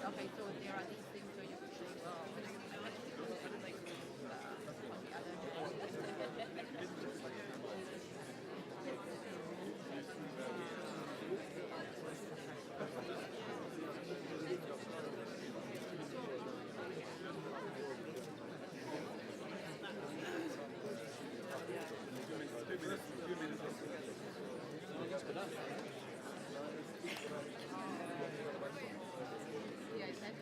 Okay, so there are these things where you could say, well, on the other yeah, is that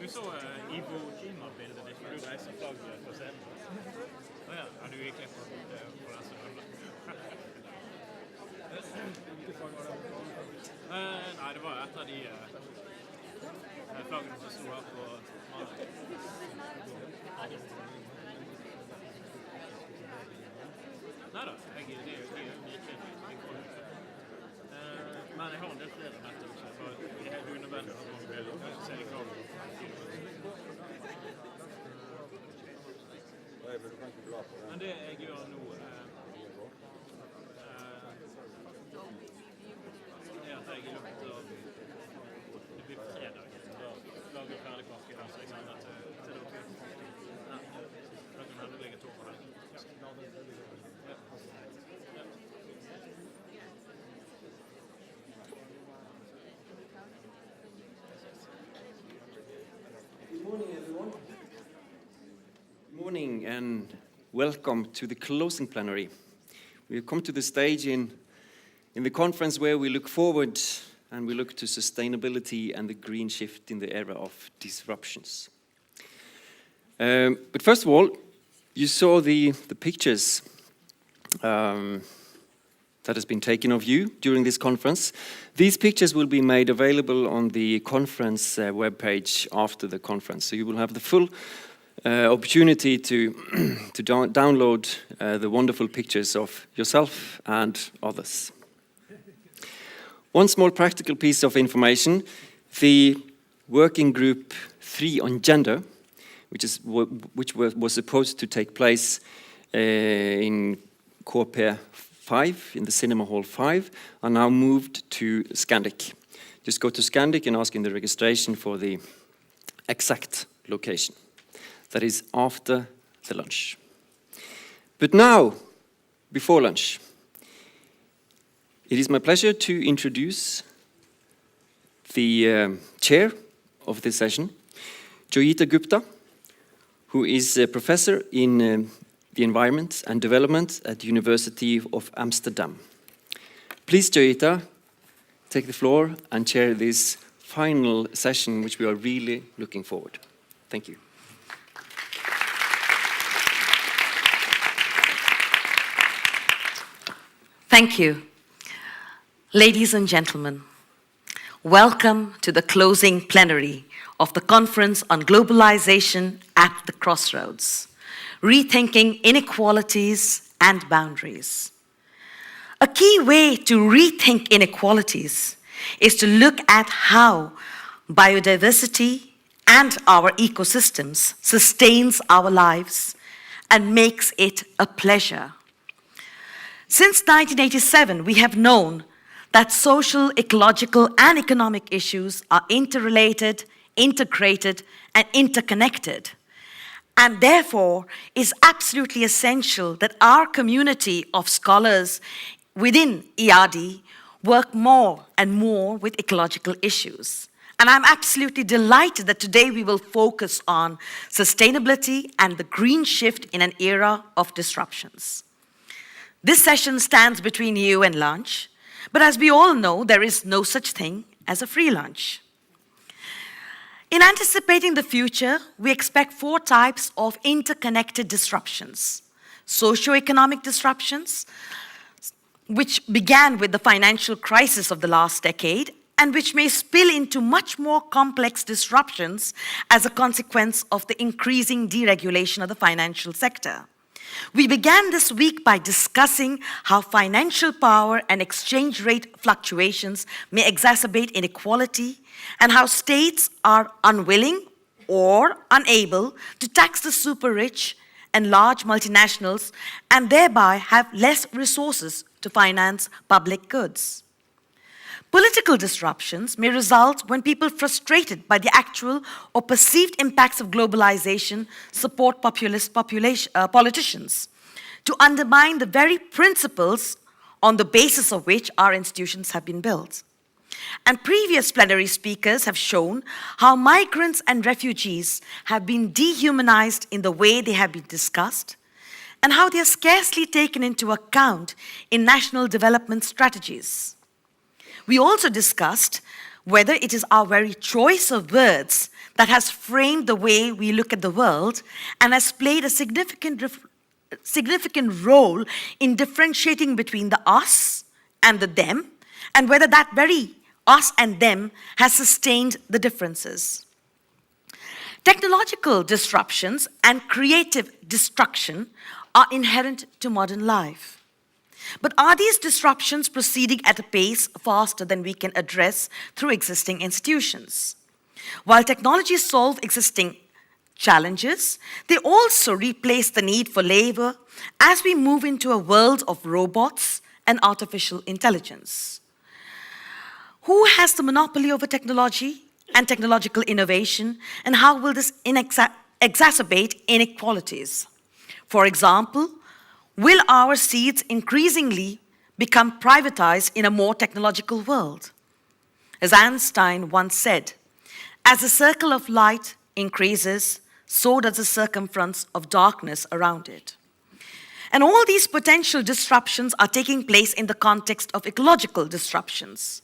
Du så Ivo Kima-bildet ditt, du reiser flagget på scenen. Ja, du gikk litt på den som Nei, det var et av de flaggene som stod her på Neida, de er jo unike. Men jeg har en del flere netter også, for det er helt unødvendig at man vil se i kraven. Men det jeg gjør nå er at jeg i løpet av det blir fredag, da lager jeg ferdig pakke her, så jeg sender til dere. Da kan det ligge 2 på helgen. Good morning, everyone. Good morning and welcome to the closing plenary. We've come to the stage in the conference where we look forward and we look to sustainability and the green shift in the era of disruptions. But first of all, you saw the pictures that has been taken of you during this conference. These pictures will be made available on the conference webpage after the conference. So you will have the full opportunity to download the wonderful pictures of yourself and others. One small practical piece of information, the working group 3 on gender, which was supposed to take place in Corpair 5, in the Cinema Hall 5, are now moved to Scandic. Just go to Scandic and ask in the registration for the exact location. That is after the lunch. But now, before lunch, it is my pleasure to introduce the chair of this session, Joyita Gupta, who is a professor in the Environment and Development at the University of Amsterdam. Please, Joyita, take the floor and chair this final session, which we are really looking forward. Thank you. Thank you. Ladies and gentlemen, welcome to the closing plenary of the Conference on Globalization at the Crossroads, Rethinking Inequalities and Boundaries. A key way to rethink inequalities is to look at how biodiversity and our ecosystems sustains our lives and makes it a pleasure. Since 1987, we have known that social, ecological, and economic issues are interrelated, integrated, and interconnected. And therefore, is absolutely essential that our community of scholars within EADI work more and more with ecological issues. And I'm absolutely delighted that today we will focus on sustainability and the green shift in an era of disruptions. This session stands between you and lunch, but as we all know, there is no such thing as a free lunch. In anticipating the future, we expect 4 types of interconnected disruptions. Socio-economic disruptions, which began with the financial crisis of the last decade, and which may spill into much more complex disruptions as a consequence of the increasing deregulation of the financial sector. We began this week by discussing how financial power and exchange rate fluctuations may exacerbate inequality, and how states are unwilling or unable to tax the super rich and large multinationals, and thereby have less resources to finance public goods. Political disruptions may result when people frustrated by the actual or perceived impacts of globalization support populist politicians to undermine the very principles on the basis of which our institutions have been built. And previous plenary speakers have shown how migrants and refugees have been dehumanized in the way they have been discussed, and how they are scarcely taken into account in national development strategies. We also discussed whether it is our very choice of words that has framed the way we look at the world and has played a significant role in differentiating between the us and the them, and whether that very us and them has sustained the differences. Technological disruptions and creative destruction are inherent to modern life. But are these disruptions proceeding at a pace faster than we can address through existing institutions? While technologies solve existing challenges, they also replace the need for labor as we move into a world of robots and artificial intelligence. Who has the monopoly over technology and technological innovation, and how will this exacerbate inequalities? For example, will our seeds increasingly become privatized in a more technological world? As Einstein once said, as the circle of light increases, so does the circumference of darkness around it. And all these potential disruptions are taking place in the context of ecological disruptions.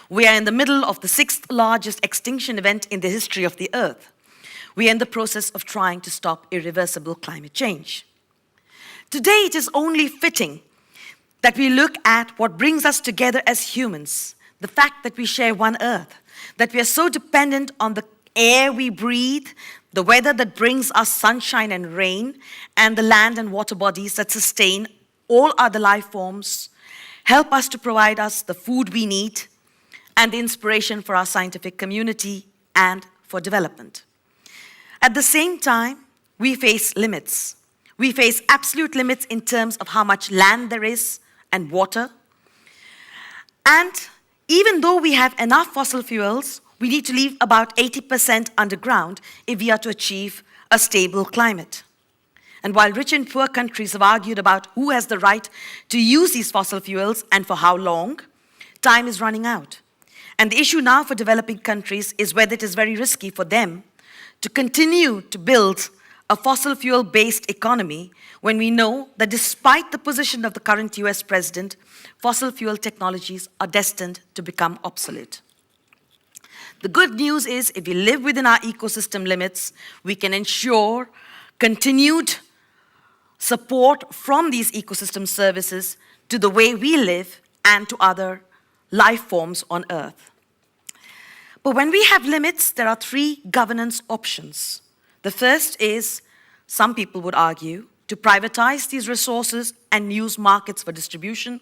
We are in the middle of the 6th largest extinction event in the history of the Earth. We are in the process of trying to stop irreversible climate change. Today, it is only fitting that we look at what brings us together as humans, the fact that we share one Earth, that we are so dependent on the air we breathe, the weather that brings us sunshine and rain, and the land and water bodies that sustain all other life forms, help us to provide us the food we need, and the inspiration for our scientific community and for development. At the same time, we face limits. We face absolute limits in terms of how much land there is and water. And even though we have enough fossil fuels, we need to leave about 80% underground if we are to achieve a stable climate. And while rich and poor countries have argued about who has the right to use these fossil fuels and for how long, time is running out. And the issue now for developing countries is whether it is very risky for them to continue to build a fossil fuel-based economy when we know that despite the position of the current US president, fossil fuel technologies are destined to become obsolete. The good news is if we live within our ecosystem limits, we can ensure continued support from these ecosystem services to the way we live and to other life forms on Earth. But when we have limits, there are 3 governance options. The first is, some people would argue, to privatize these resources and use markets for distribution.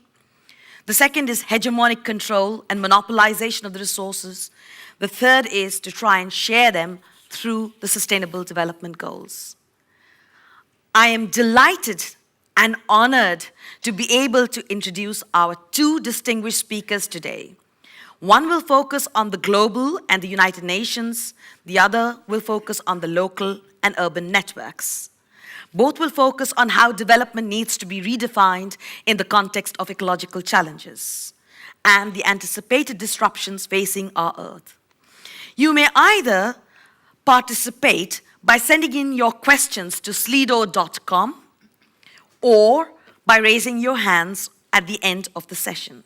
The second is hegemonic control and monopolization of the resources. The third is to try and share them through the Sustainable Development Goals. I am delighted and honored to be able to introduce our 2 distinguished speakers today. One will focus on the global and the United Nations. The other will focus on the local and urban networks. Both will focus on how development needs to be redefined in the context of ecological challenges and the anticipated disruptions facing our Earth. You may either participate by sending in your questions to slido.com or by raising your hands at the end of the session.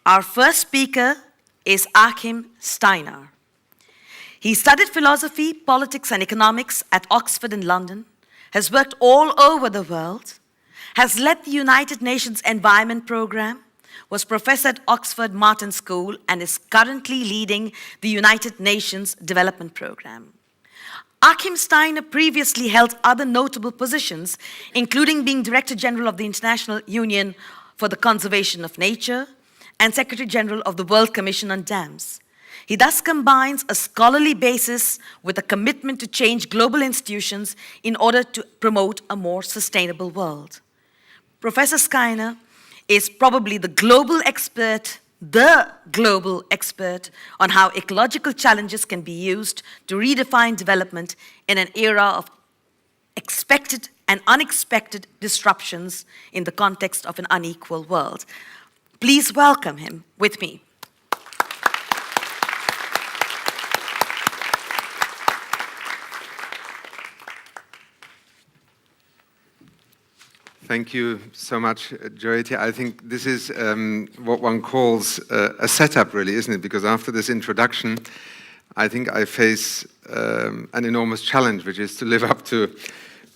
Our first speaker is Hakeem Steiner. He studied philosophy, politics, and economics at Oxford and London, has worked all over the world, has led the United Nations Environment Programme, was professor at Oxford Martin School, and is currently leading the United Nations Development Programme. Hakeem Steiner previously held other notable positions, including being Director General of the International Union for the Conservation of Nature and Secretary General of the World Commission on Dams. He thus combines a scholarly basis with a commitment to change global institutions in order to promote a more sustainable world. Professor Steiner is probably the global expert on how ecological challenges can be used to redefine development in an era of expected and unexpected disruptions in the context of an unequal world. Please welcome him with me. Thank you so much, Jyoti. I think this is what one calls a setup, really, isn't it? Because after this introduction, I think I face an enormous challenge, which is to live up to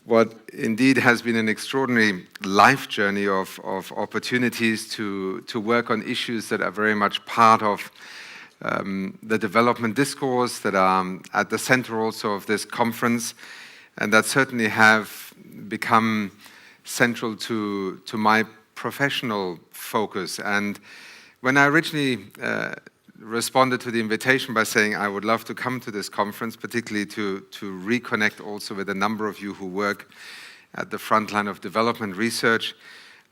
what indeed has been an extraordinary life journey of opportunities to work on issues that are very much part of the development discourse, that are at the center also of this conference, and that certainly have become central to my professional focus. And when I originally responded to the invitation by saying I would love to come to this conference, particularly to reconnect also with a number of you who work at the front line of development research,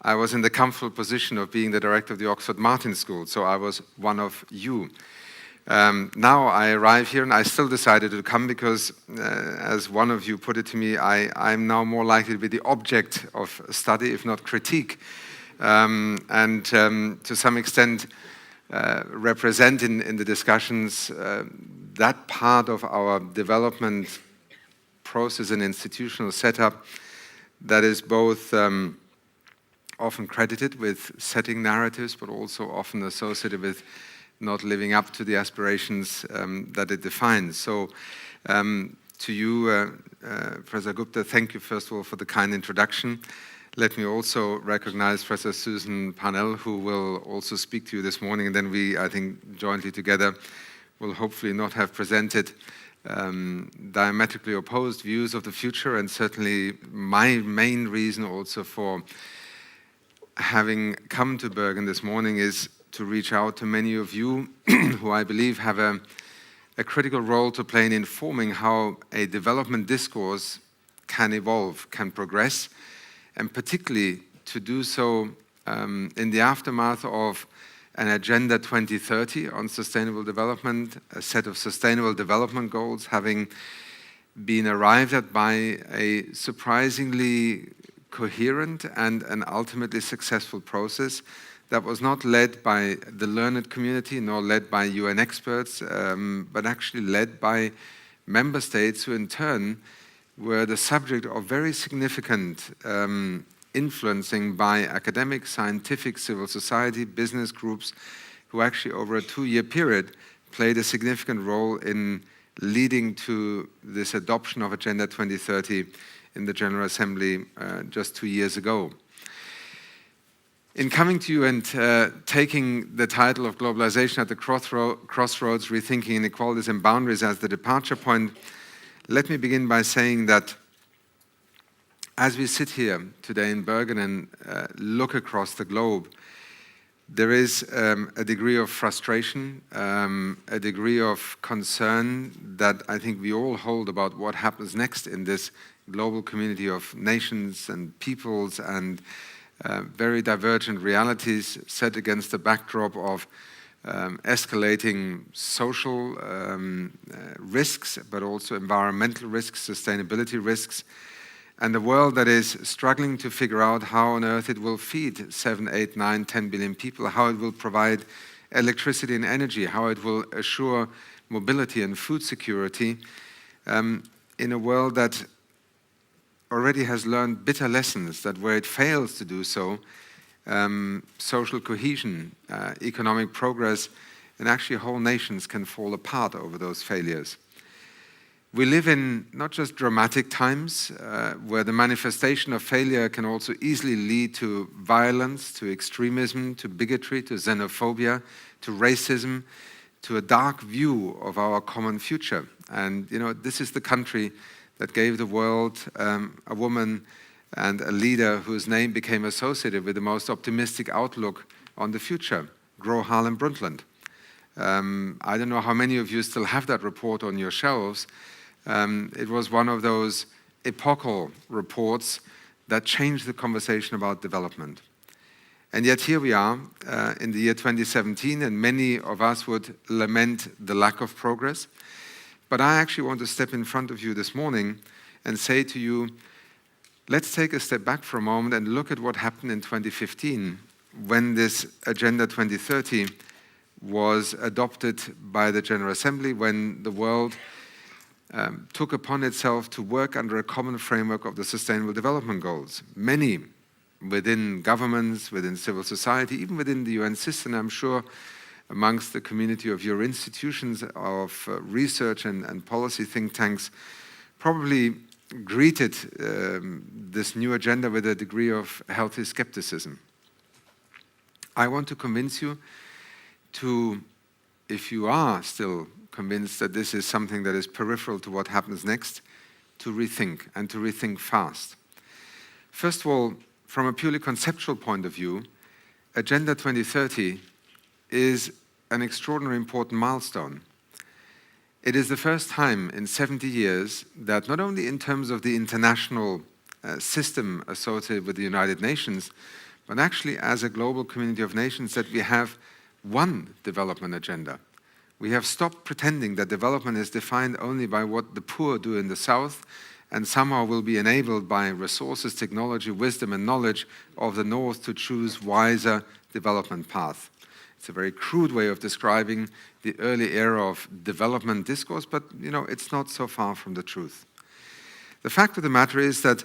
I was in the comfortable position of being the director of the Oxford Martin School, so I was one of you. Now I arrive here and I still decided to come because, as one of you put it to me, I'm now more likely to be the object of study, if not critique, and to some extent represent in the discussions that part of our development process and institutional setup that is both often credited with setting narratives, but also often associated with not living up to the aspirations that it defines. So to you, Professor Gupta, thank you first of all for the kind introduction. Let me also recognize Professor Susan Parnell, who will also speak to you this morning, and then we, I think, jointly together will hopefully not have presented diametrically opposed views of the future, and certainly my main reason also for having come to Bergen this morning is to reach out to many of you who I believe have a critical role to play in informing how a development discourse can evolve, can progress, and particularly to do so in the aftermath of an Agenda 2030 on sustainable development, a set of sustainable development goals having been arrived at by a surprisingly coherent and an ultimately successful process that was not led by the learned community, nor led by UN experts, but actually led by member states who in turn were the subject of very significant influencing by academic, scientific, civil society, business groups, who actually over a 2-year period played a significant role in leading to this adoption of Agenda 2030 in the General Assembly just 2 years ago. In coming to you and taking the title of Globalization at the Crossroads, Rethinking Inequalities and Boundaries as the departure point, let me begin by saying that as we sit here today in Bergen and look across the globe, there is a degree of frustration, a degree of concern that I think we all hold about what happens next in this global community of nations and peoples and very divergent realities set against the backdrop of escalating social risks, but also environmental risks, sustainability risks, and a world that is struggling to figure out how on earth it will feed 7, 8, 9, 10 billion people, how it will provide electricity and energy, how it will assure mobility and food security, in a world that already has learned bitter lessons, that where it fails to do so, social cohesion, economic progress, and actually whole nations can fall apart over those failures. We live in not just dramatic times, where the manifestation of failure can also easily lead to violence, to extremism, to bigotry, to xenophobia, to racism, to a dark view of our common future. And this is the country that gave the world a woman and a leader whose name became associated with the most optimistic outlook on the future, Gro Harlem Brundtland. I don't know how many of you still have that report on your shelves. It was one of those epochal reports that changed the conversation about development. And yet here we are in the year 2017, and many of us would lament the lack of progress. But I actually want to step in front of you this morning and say to you, let's take a step back for a moment and look at what happened in 2015 when this Agenda 2030 was adopted by the General Assembly, when the world took upon itself to work under a common framework of the Sustainable Development Goals. Many within governments, within civil society, even within the UN system, I'm sure amongst the community of your institutions of research and policy think tanks, probably greeted this new agenda with a degree of healthy skepticism. I want to convince you to, if you are still convinced that this is something that is peripheral to what happens next, to rethink, and to rethink fast. First of all, from a purely conceptual point of view, Agenda 2030 is an extraordinarily important milestone. It is the first time in 70 years that not only in terms of the international system associated with the United Nations, but actually as a global community of nations that we have one development agenda. We have stopped pretending that development is defined only by what the poor do in the South and somehow will be enabled by resources, technology, wisdom, and knowledge of the North to choose wiser development path. It's a very crude way of describing the early era of development discourse, but it's not so far from the truth. The fact of the matter is that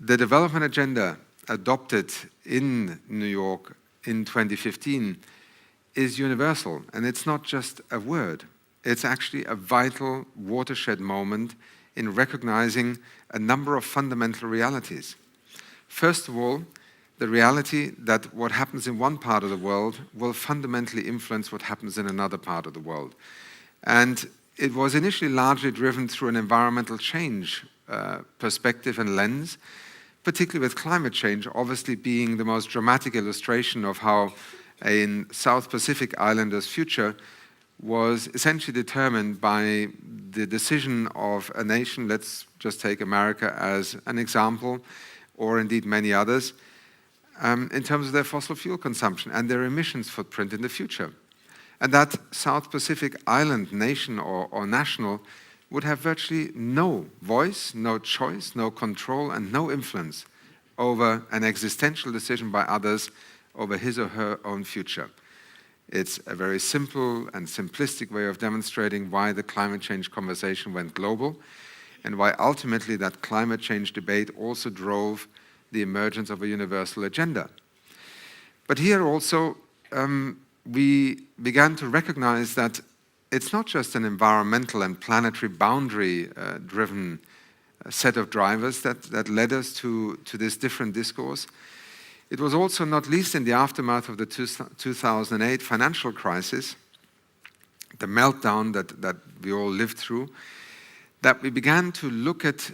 the development agenda adopted in New York in 2015 is universal, and it's not just a word. It's actually a vital watershed moment in recognizing a number of fundamental realities. First of all, the reality that what happens in one part of the world will fundamentally influence what happens in another part of the world. And it was initially largely driven through an environmental change perspective and lens, particularly with climate change obviously being the most dramatic illustration of how a South Pacific Islanders' future was essentially determined by the decision of a nation, let's just take America as an example, or indeed many others, in terms of their fossil fuel consumption and their emissions footprint in the future. And that South Pacific Island nation or national would have virtually no voice, no choice, no control, and no influence over an existential decision by others over his or her own future. It's a very simple and simplistic way of demonstrating why the climate change conversation went global and why ultimately that climate change debate also drove the emergence of a universal agenda. But here also we began to recognize that it's not just an environmental and planetary boundary driven set of drivers that led us to this different discourse. It was also not least in the aftermath of the 2008 financial crisis, the meltdown that we all lived through, that we began to look at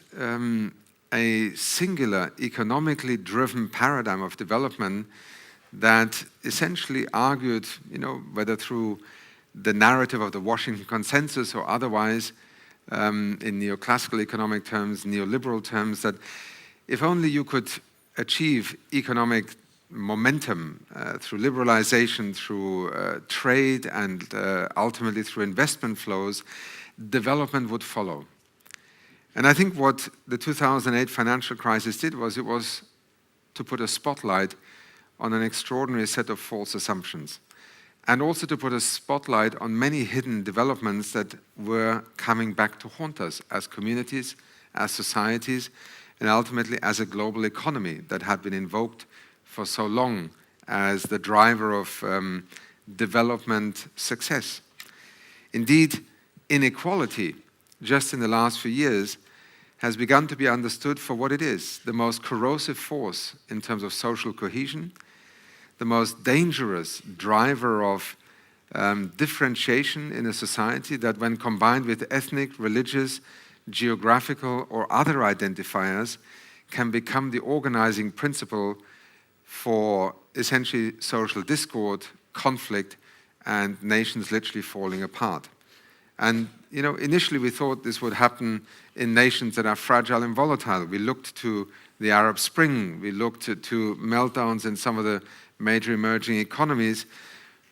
a singular economically driven paradigm of development that essentially argued, whether through the narrative of the Washington Consensus or otherwise, in neoclassical economic terms, neoliberal terms, that if only you could achieve economic momentum, through liberalization, through trade, and ultimately through investment flows, development would follow. And I think what the 2008 financial crisis did was it was to put a spotlight on an extraordinary set of false assumptions, and also to put a spotlight on many hidden developments that were coming back to haunt us as communities, as societies, and ultimately as a global economy that had been invoked for so long as the driver of development success. Indeed, inequality, just in the last few years, has begun to be understood for what it is, the most corrosive force in terms of social cohesion, the most dangerous driver of differentiation in a society that, when combined with ethnic, religious, geographical, or other identifiers, can become the organizing principle for essentially social discord, conflict, and nations literally falling apart. And initially we thought this would happen in nations that are fragile and volatile. We looked to the Arab Spring, we looked to meltdowns in some of the major emerging economies.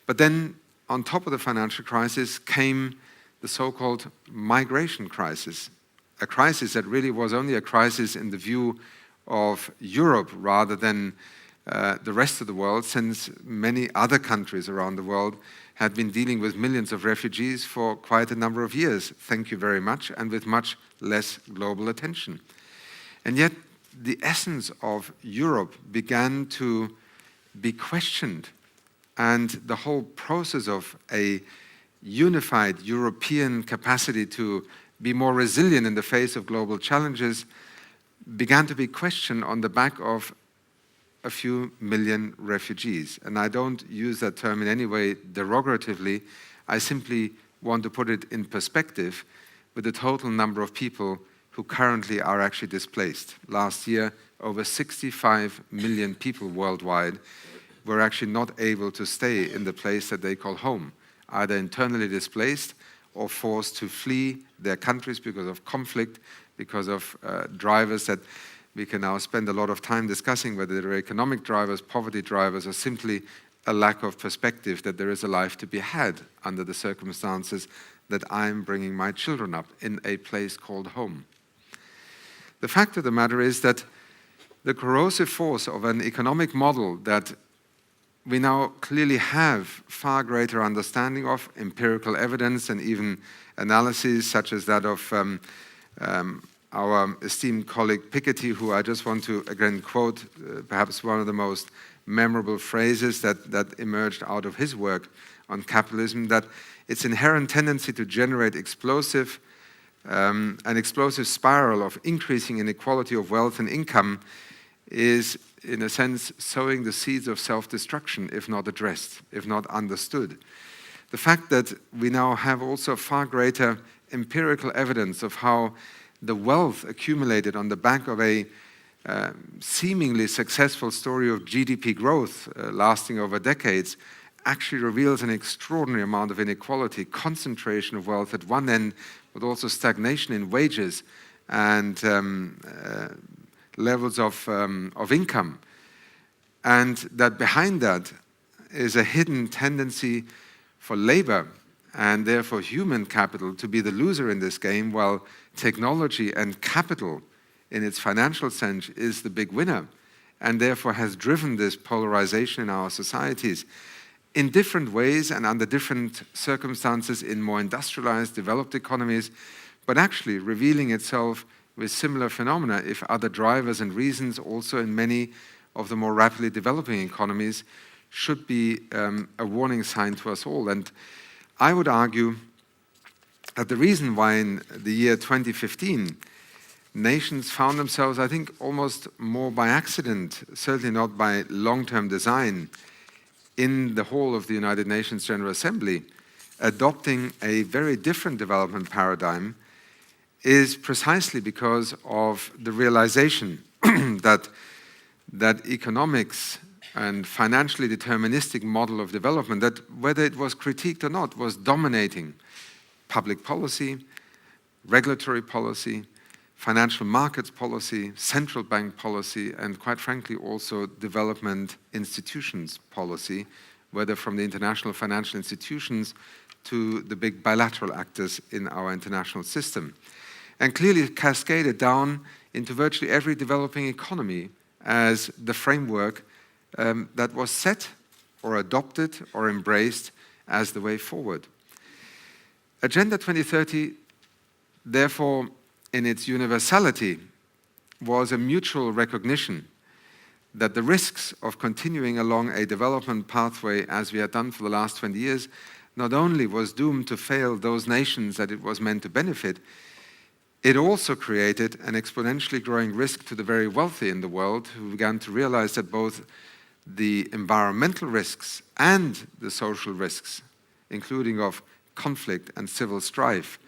But then on top of the financial crisis came the so-called migration crisis, a crisis that really was only a crisis in the view of Europe rather than the rest of the world, since many other countries around the world had been dealing with millions of refugees for quite a number of years, thank you very much, and with much less global attention. And yet the essence of Europe began to be questioned, and the whole process of a unified European capacity to be more resilient in the face of global challenges began to be questioned on the back of a few million refugees. And I don't use that term in any way derogatively. I simply want to put it in perspective with the total number of people who currently are actually displaced. Last year, over 65 million people worldwide were actually not able to stay in the place that they call home, either internally displaced or forced to flee their countries because of conflict, because of drivers that we can now spend a lot of time discussing, whether they're economic drivers, poverty drivers, or simply a lack of perspective that there is a life to be had under the circumstances that I'm bringing my children up in a place called home. The fact of the matter is that the corrosive force of an economic model that we now clearly have far greater understanding of, empirical evidence and even analyses such as that of our esteemed colleague Piketty, who I just want to again quote perhaps one of the most memorable phrases that emerged out of his work on capitalism, that its inherent tendency to generate an explosive spiral of increasing inequality of wealth and income is, in a sense, sowing the seeds of self-destruction if not addressed, if not understood. The fact that we now have also far greater empirical evidence of how the wealth accumulated on the back of a seemingly successful story of GDP growth lasting over decades actually reveals an extraordinary amount of inequality, concentration of wealth at one end, but also stagnation in wages and levels of income. And that behind that is a hidden tendency for labor and therefore human capital to be the loser in this game, while technology and capital in its financial sense is the big winner, and therefore has driven this polarization in our societies in different ways and under different circumstances in more industrialized, developed economies, but actually revealing itself with similar phenomena, if other drivers and reasons, also in many of the more rapidly developing economies, should be a warning sign to us all. And I would argue that the reason why in the year 2015 nations found themselves, I think, almost more by accident, certainly not by long-term design, in the hall of the United Nations General Assembly, adopting a very different development paradigm, is precisely because of the realization that economics and financially deterministic model of development, that whether it was critiqued or not, was dominating public policy, regulatory policy, financial markets policy, central bank policy, and quite frankly also development institutions policy, whether from the international financial institutions to the big bilateral actors in our international system. And clearly cascaded down into virtually every developing economy as the framework that was set or adopted or embraced as the way forward. Agenda 2030, therefore, in its universality, was a mutual recognition that the risks of continuing along a development pathway as we had done for the last 20 years not only was doomed to fail those nations that it was meant to benefit, it also created an exponentially growing risk to the very wealthy in the world, who began to realize that both the environmental risks and the social risks, including of conflict and civil strife,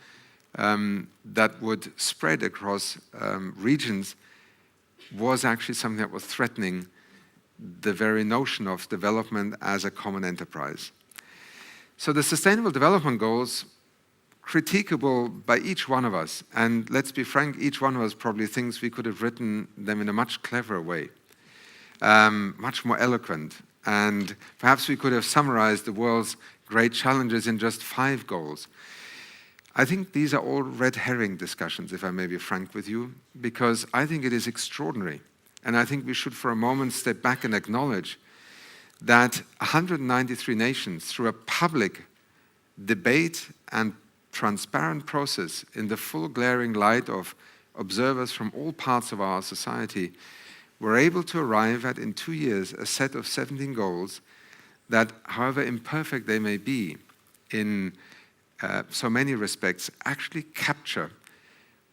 that would spread across regions, was actually something that was threatening the very notion of development as a common enterprise. So the Sustainable Development Goals, critiquable by each one of us, and let's be frank, each one of us probably thinks we could have written them in a much cleverer way, much more eloquent, and perhaps we could have summarized the world's great challenges in just 5 goals. I think these are all red herring discussions, if I may be frank with you, because I think it is extraordinary. And I think we should for a moment step back and acknowledge that 193 nations, through a public debate and transparent process in the full glaring light of observers from all parts of our society, were able to arrive at, in 2 years, a set of 17 goals that, however imperfect they may be in so many respects, actually capture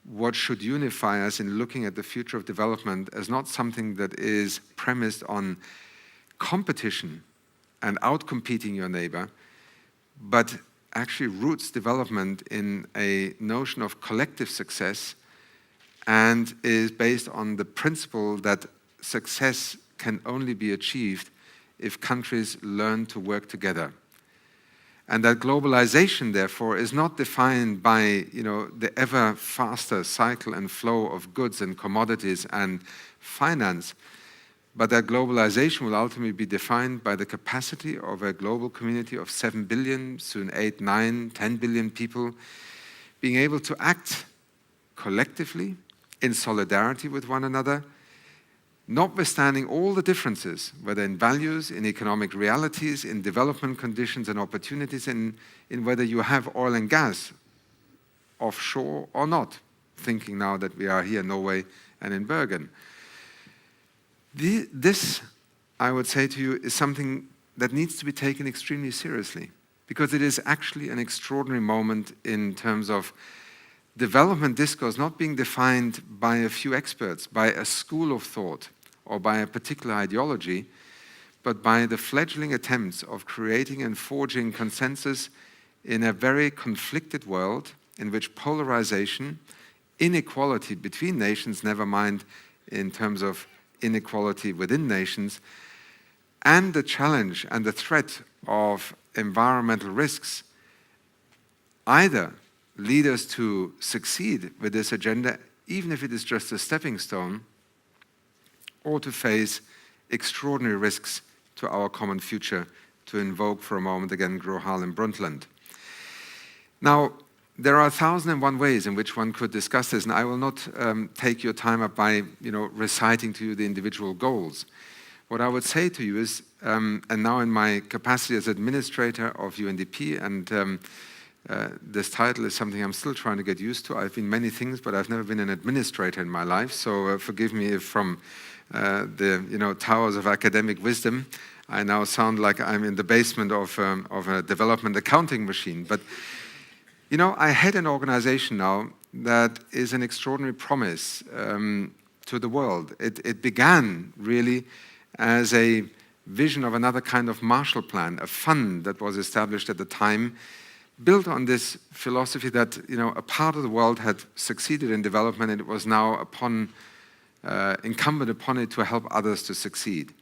what should unify us in looking at the future of development as not something that is premised on competition and outcompeting your neighbor, but actually roots development in a notion of collective success and is based on the principle that success can only be achieved if countries learn to work together. And that globalization, therefore, is not defined by, the ever faster cycle and flow of goods and commodities and finance, but that globalization will ultimately be defined by the capacity of a global community of 7 billion, soon 8, 9, 10 billion people, being able to act collectively in solidarity with one another, notwithstanding all the differences, whether in values, in economic realities, in development conditions and opportunities, in whether you have oil and gas offshore or not, thinking now that we are here in Norway and in Bergen. This, I would say to you, is something that needs to be taken extremely seriously, because it is actually an extraordinary moment in terms of development discourse not being defined by a few experts, by a school of thought, or by a particular ideology, but by the fledgling attempts of creating and forging consensus in a very conflicted world in which polarization, inequality between nations, never mind in terms of inequality within nations, and the challenge and the threat of environmental risks either lead us to succeed with this agenda, even if it is just a stepping stone, or to face extraordinary risks to our common future, to invoke for a moment again Gro Harlem Brundtland. Now, there are 1,001 ways in which one could discuss this, and I will not take your time up by reciting to you the individual goals. What I would say to you is, and now in my capacity as administrator of UNDP, and this title is something I'm still trying to get used to. I've been many things, but I've never been an administrator in my life, so forgive me if from the towers of academic wisdom I now sound like I'm in the basement of a development accounting machine. But I head an organization now that is an extraordinary promise to the world. It began really as a vision of another kind of Marshall Plan, a fund that was established at the time, built on this philosophy that a part of the world had succeeded in development, and it was now incumbent upon it to help others to succeed.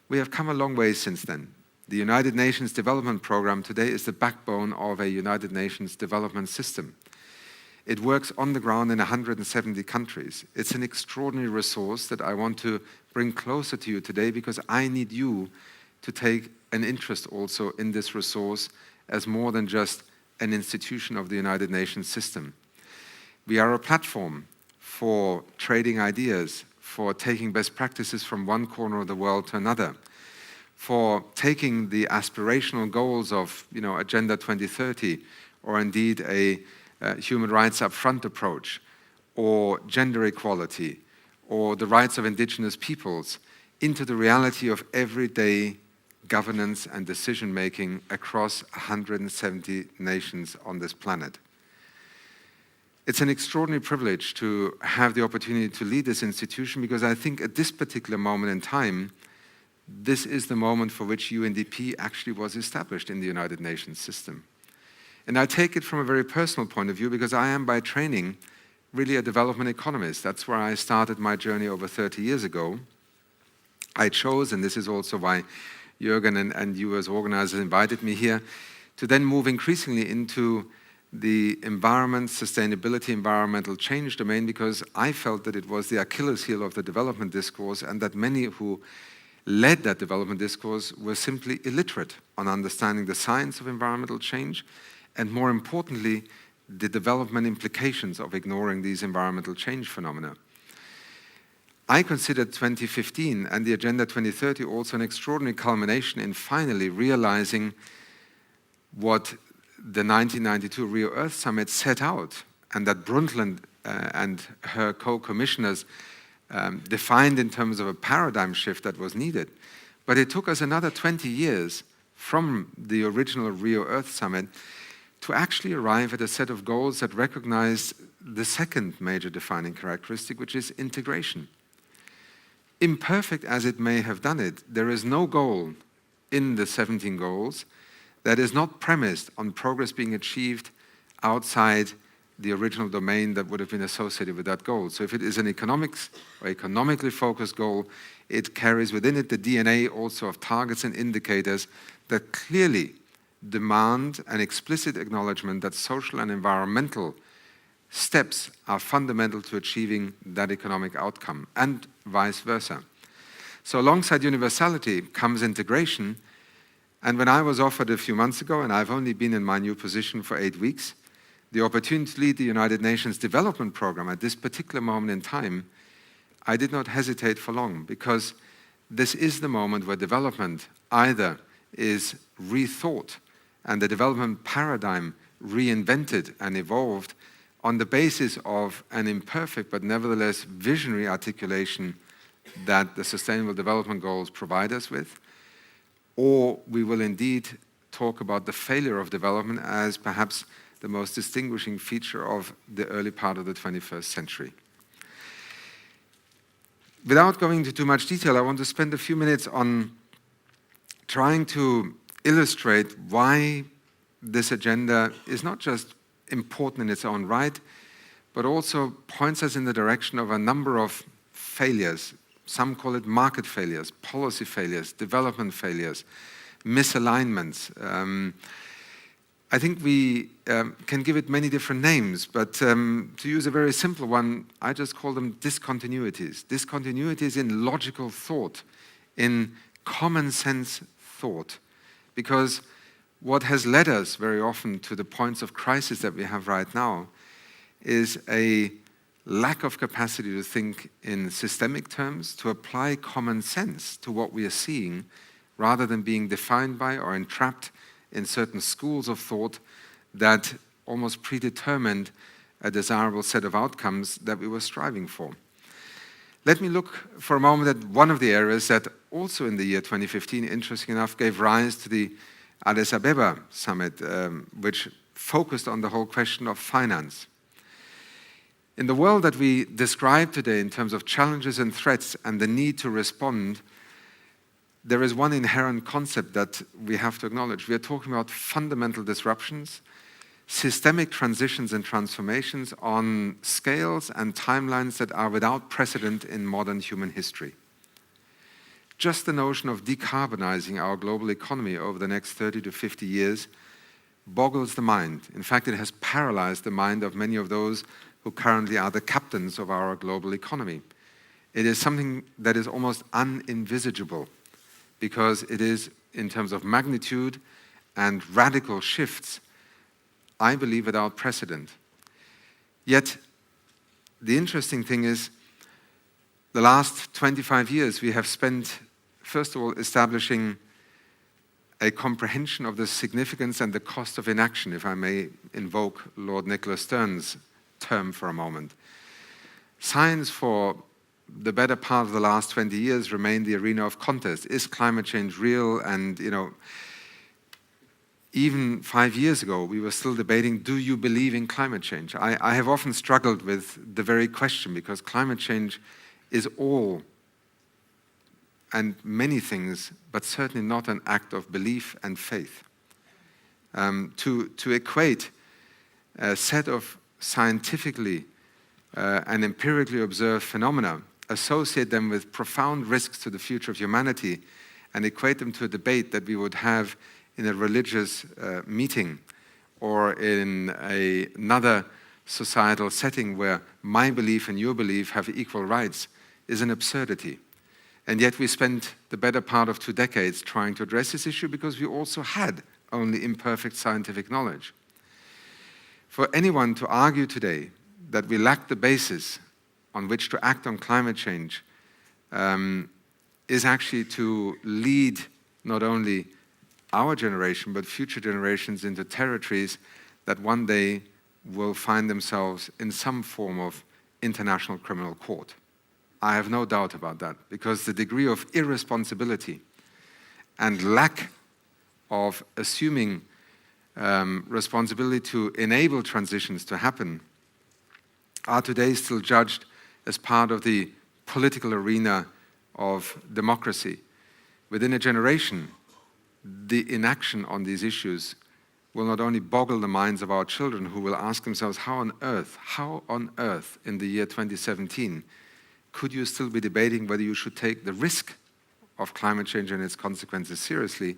We have come a long way since then. The United Nations Development Programme today is the backbone of a United Nations development system. It works on the ground in 170 countries. It's an extraordinary resource that I want to bring closer to you today, because I need you to take an interest also in this resource as more than just an institution of the United Nations system. We are a platform for trading ideas, for taking best practices from one corner of the world to another, for taking the aspirational goals of, Agenda 2030, or indeed a human rights upfront approach, or gender equality, or the rights of indigenous peoples, into the reality of everyday governance and decision-making across 170 nations on this planet. It's an extraordinary privilege to have the opportunity to lead this institution, because I think at this particular moment in time, this is the moment for which UNDP actually was established in the United Nations system. And I take it from a very personal point of view, because I am by training really a development economist. That's where I started my journey over 30 years ago. I chose, and this is also why Jürgen and you as organizers invited me here, to then move increasingly into the environment, sustainability, environmental change domain, because I felt that it was the Achilles heel of the development discourse, and that many who led that development discourse were simply illiterate on understanding the science of environmental change, and more importantly, the development implications of ignoring these environmental change phenomena. I consider 2015 and the Agenda 2030 also an extraordinary culmination in finally realizing what the 1992 Rio Earth Summit set out, and that Brundtland and her co-commissioners defined in terms of a paradigm shift that was needed. But it took us another 20 years from the original Rio Earth Summit to actually arrive at a set of goals that recognized the second major defining characteristic, which is integration. Imperfect as it may have done it, there is no goal in the 17 goals that is not premised on progress being achieved outside the original domain that would have been associated with that goal. So if it is an economics or economically focused goal, it carries within it the DNA also of targets and indicators that clearly demand an explicit acknowledgement that social and environmental steps are fundamental to achieving that economic outcome, and vice versa. So alongside universality comes integration. And when I was offered a few months ago, and I've only been in my new position for 8 weeks, the opportunity to lead the United Nations Development Program at this particular moment in time, I did not hesitate for long, because this is the moment where development either is rethought and the development paradigm reinvented and evolved on the basis of an imperfect but nevertheless visionary articulation that the Sustainable Development Goals provide us with, or we will indeed talk about the failure of development as perhaps the most distinguishing feature of the early part of the 21st century. Without going into too much detail, I want to spend a few minutes on trying to illustrate why this agenda is not just important in its own right, but also points us in the direction of a number of failures. Some call it market failures, policy failures, development failures, misalignments. I think we can give it many different names, but to use a very simple one, I just call them discontinuities. Discontinuities in logical thought, in common sense thought, because what has led us very often to the points of crisis that we have right now is a lack of capacity to think in systemic terms, to apply common sense to what we are seeing, rather than being defined by or entrapped in certain schools of thought that almost predetermined a desirable set of outcomes that we were striving for. Let me look for a moment at one of the areas that also in the year 2015, interesting enough, gave rise to the Addis Ababa summit, which focused on the whole question of finance. In the world that we describe today in terms of challenges and threats and the need to respond, there is one inherent concept that we have to acknowledge. We are talking about fundamental disruptions, systemic transitions and transformations on scales and timelines that are without precedent in modern human history. Just the notion of decarbonizing our global economy over the next 30 to 50 years boggles the mind. In fact, it has paralyzed the mind of many of those who currently are the captains of our global economy. It is something that is almost unenvisageable because it is, in terms of magnitude and radical shifts, I believe, without precedent. Yet, the interesting thing is, the last 25 years we have spent, first of all, establishing a comprehension of the significance and the cost of inaction, if I may invoke Lord Nicholas Stern's term for a moment. Science for the better part of the last 20 years remained the arena of contest. Is climate change real? And, even 5 years ago, we were still debating, do you believe in climate change? I have often struggled with the very question, because climate change is all and many things, but certainly not an act of belief and faith. To equate a set of scientifically and empirically observed phenomena, associate them with profound risks to the future of humanity, and equate them to a debate that we would have in a religious meeting or in another societal setting where my belief and your belief have equal rights, is an absurdity. And yet we spent the better part of 2 decades trying to address this issue because we also had only imperfect scientific knowledge. For anyone to argue today that we lack the basis on which to act on climate change is actually to lead not only our generation but future generations into territories that one day will find themselves in some form of international criminal court. I have no doubt about that, because the degree of irresponsibility and lack of assuming responsibility to enable transitions to happen are today still judged as part of the political arena of democracy. Within a generation, the inaction on these issues will not only boggle the minds of our children, who will ask themselves, how on earth in the year 2017 could you still be debating whether you should take the risk of climate change and its consequences seriously,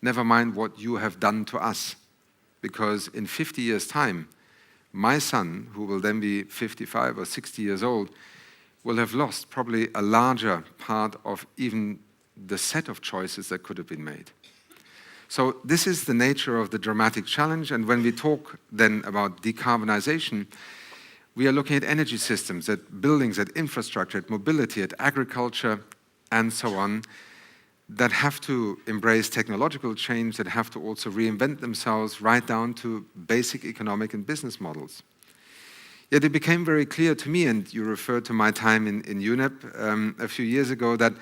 never mind what you have done to us. Because in 50 years' time, my son, who will then be 55 or 60 years old, will have lost probably a larger part of even the set of choices that could have been made. So this is the nature of the dramatic challenge, and when we talk then about decarbonization, we are looking at energy systems, at buildings, at infrastructure, at mobility, at agriculture, and so on, that have to embrace technological change, that have to also reinvent themselves right down to basic economic and business models. Yet it became very clear to me, and you referred to my time in UNEP a few years ago, that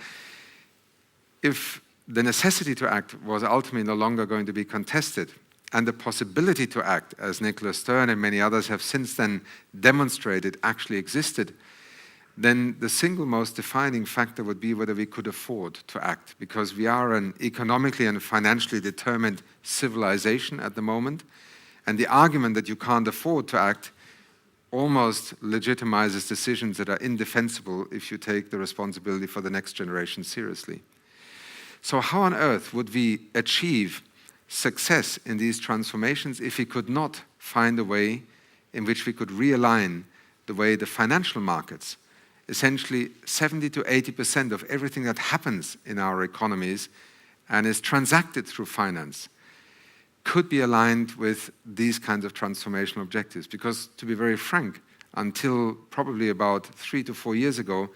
if the necessity to act was ultimately no longer going to be contested, and the possibility to act, as Nicholas Stern and many others have since then demonstrated, actually existed, then the single most defining factor would be whether we could afford to act, because we are an economically and financially determined civilization at the moment, and the argument that you can't afford to act almost legitimizes decisions that are indefensible if you take the responsibility for the next generation seriously. So how on earth would we achieve success in these transformations if we could not find a way in which we could realign the way the financial markets, essentially 70 to 80% of everything that happens in our economies and is transacted through finance, could be aligned with these kinds of transformational objectives? Because, to be very frank, until probably about 3 to 4 years ago,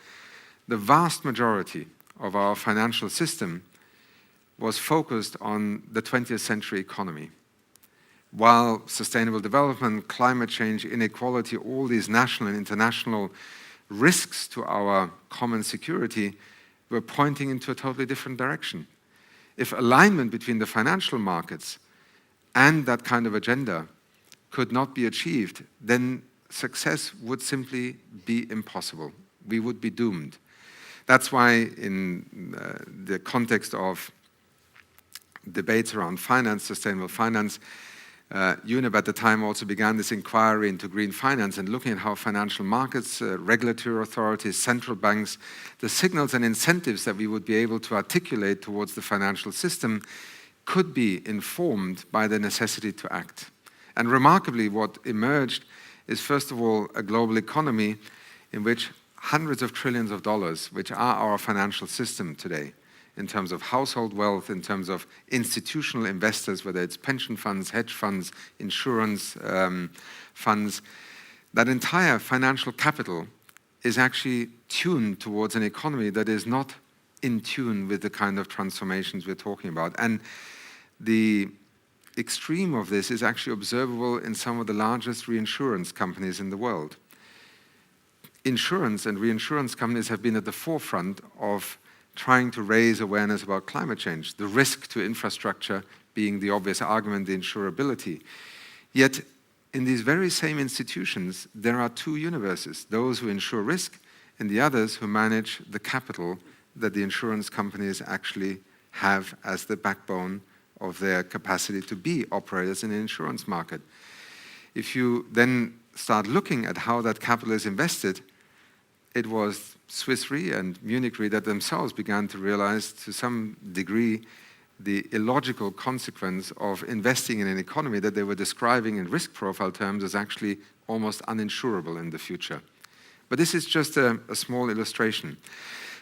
the vast majority of our financial system was focused on the 20th century economy. While sustainable development, climate change, inequality, all these national and international risks to our common security were pointing into a totally different direction. If alignment between the financial markets and that kind of agenda could not be achieved, then success would simply be impossible. We would be doomed. That's why in the context of debates around finance, sustainable finance, UNEP at the time also began this inquiry into green finance and looking at how financial markets, regulatory authorities, central banks, the signals and incentives that we would be able to articulate towards the financial system could be informed by the necessity to act. And remarkably, what emerged is, first of all, a global economy in which hundreds of trillions of dollars, which are our financial system today, in terms of household wealth, in terms of institutional investors, whether it's pension funds, hedge funds, insurance funds, that entire financial capital is actually tuned towards an economy that is not in tune with the kind of transformations we're talking about. And the extreme of this is actually observable in some of the largest reinsurance companies in the world. Insurance and reinsurance companies have been at the forefront of trying to raise awareness about climate change, the risk to infrastructure being the obvious argument, the insurability. Yet, in these very same institutions, there are two universes, those who insure risk and the others who manage the capital that the insurance companies actually have as the backbone of their capacity to be operators in the insurance market. If you then start looking at how that capital is invested, it was Swiss Re and Munich Re that themselves began to realize to some degree the illogical consequence of investing in an economy that they were describing in risk profile terms as actually almost uninsurable in the future. But this is just a small illustration.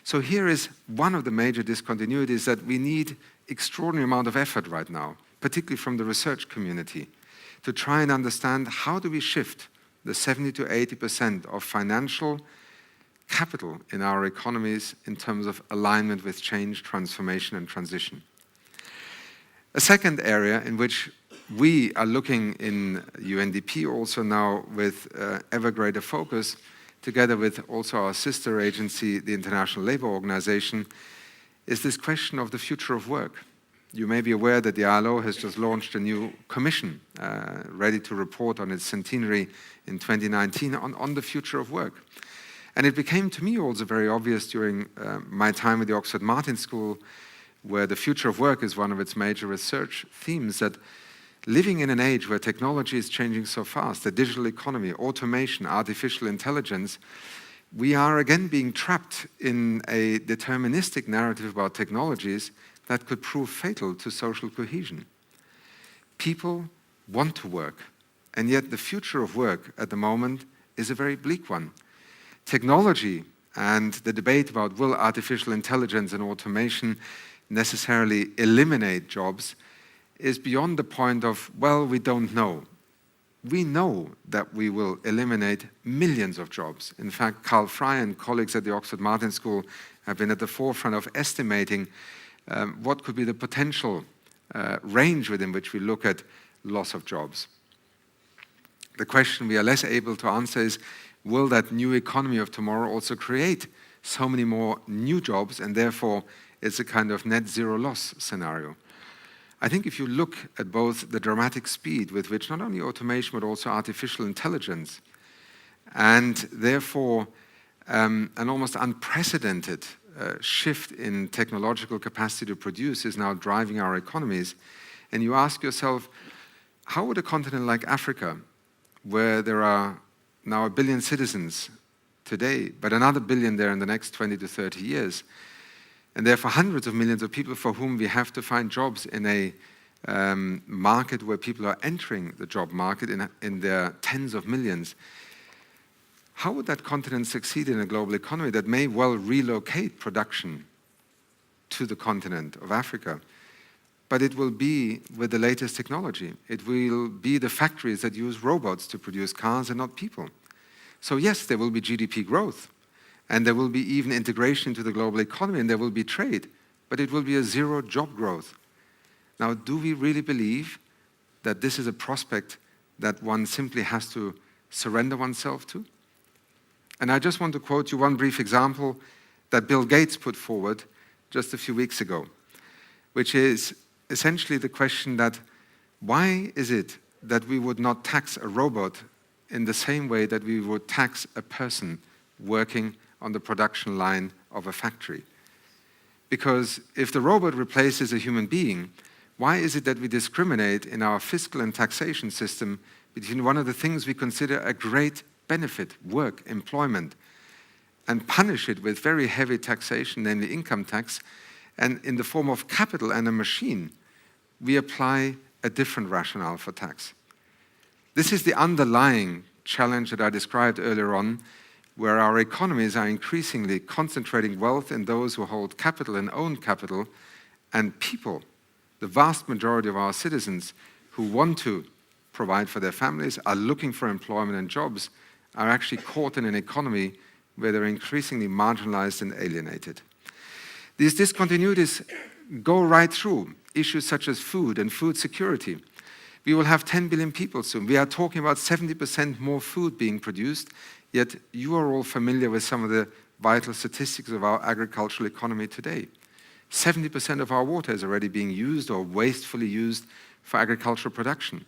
So here is one of the major discontinuities, that we need extraordinary amount of effort right now, particularly from the research community, to try and understand how do we shift the 70 to 80% of financial capital in our economies in terms of alignment with change, transformation, and transition. A second area in which we are looking in UNDP also now with ever greater focus, together with also our sister agency, the International Labour Organization, is this question of the future of work. You may be aware that the ILO has just launched a new commission ready to report on its centenary in 2019 on the future of work. And it became to me also very obvious during my time at the Oxford Martin School, where the future of work is one of its major research themes, that living in an age where technology is changing so fast, the digital economy, automation, artificial intelligence, we are again being trapped in a deterministic narrative about technologies that could prove fatal to social cohesion. People want to work, and yet the future of work at the moment is a very bleak one. Technology and the debate about will artificial intelligence and automation necessarily eliminate jobs is beyond the point of, well, we don't know. We know that we will eliminate millions of jobs. In fact, Carl Frey and colleagues at the Oxford Martin School have been at the forefront of estimating what could be the potential range within which we look at loss of jobs. The question we are less able to answer is, will that new economy of tomorrow also create so many more new jobs, and therefore it's a kind of net zero loss scenario? I think if you look at both the dramatic speed with which not only automation but also artificial intelligence, and therefore an almost unprecedented shift in technological capacity to produce is now driving our economies, and you ask yourself, how would a continent like Africa, where there are now 1 billion citizens today, but another billion there in the next 20 to 30 years, and therefore hundreds of millions of people for whom we have to find jobs in a market where people are entering the job market in their tens of millions, how would that continent succeed in a global economy that may well relocate production to the continent of Africa? But it will be with the latest technology. It will be the factories that use robots to produce cars and not people. So yes, there will be GDP growth, and there will be even integration into the global economy, and there will be trade, but it will be a zero job growth. Now, do we really believe that this is a prospect that one simply has to surrender oneself to? And I just want to quote you one brief example that Bill Gates put forward just a few weeks ago, which is essentially the question that why is it that we would not tax a robot in the same way that we would tax a person working on the production line of a factory? Because if the robot replaces a human being, why is it that we discriminate in our fiscal and taxation system between one of the things we consider a great benefit, work, employment, and punish it with very heavy taxation, namely income tax, and in the form of capital and a machine, we apply a different rationale for tax. This is the underlying challenge that I described earlier on, where our economies are increasingly concentrating wealth in those who hold capital and own capital, and people, the vast majority of our citizens who want to provide for their families, are looking for employment and jobs, are actually caught in an economy where they're increasingly marginalized and alienated. These discontinuities go right through issues such as food and food security. We will have 10 billion people soon. We are talking about 70% more food being produced, yet you are all familiar with some of the vital statistics of our agricultural economy today. 70% of our water is already being used or wastefully used for agricultural production.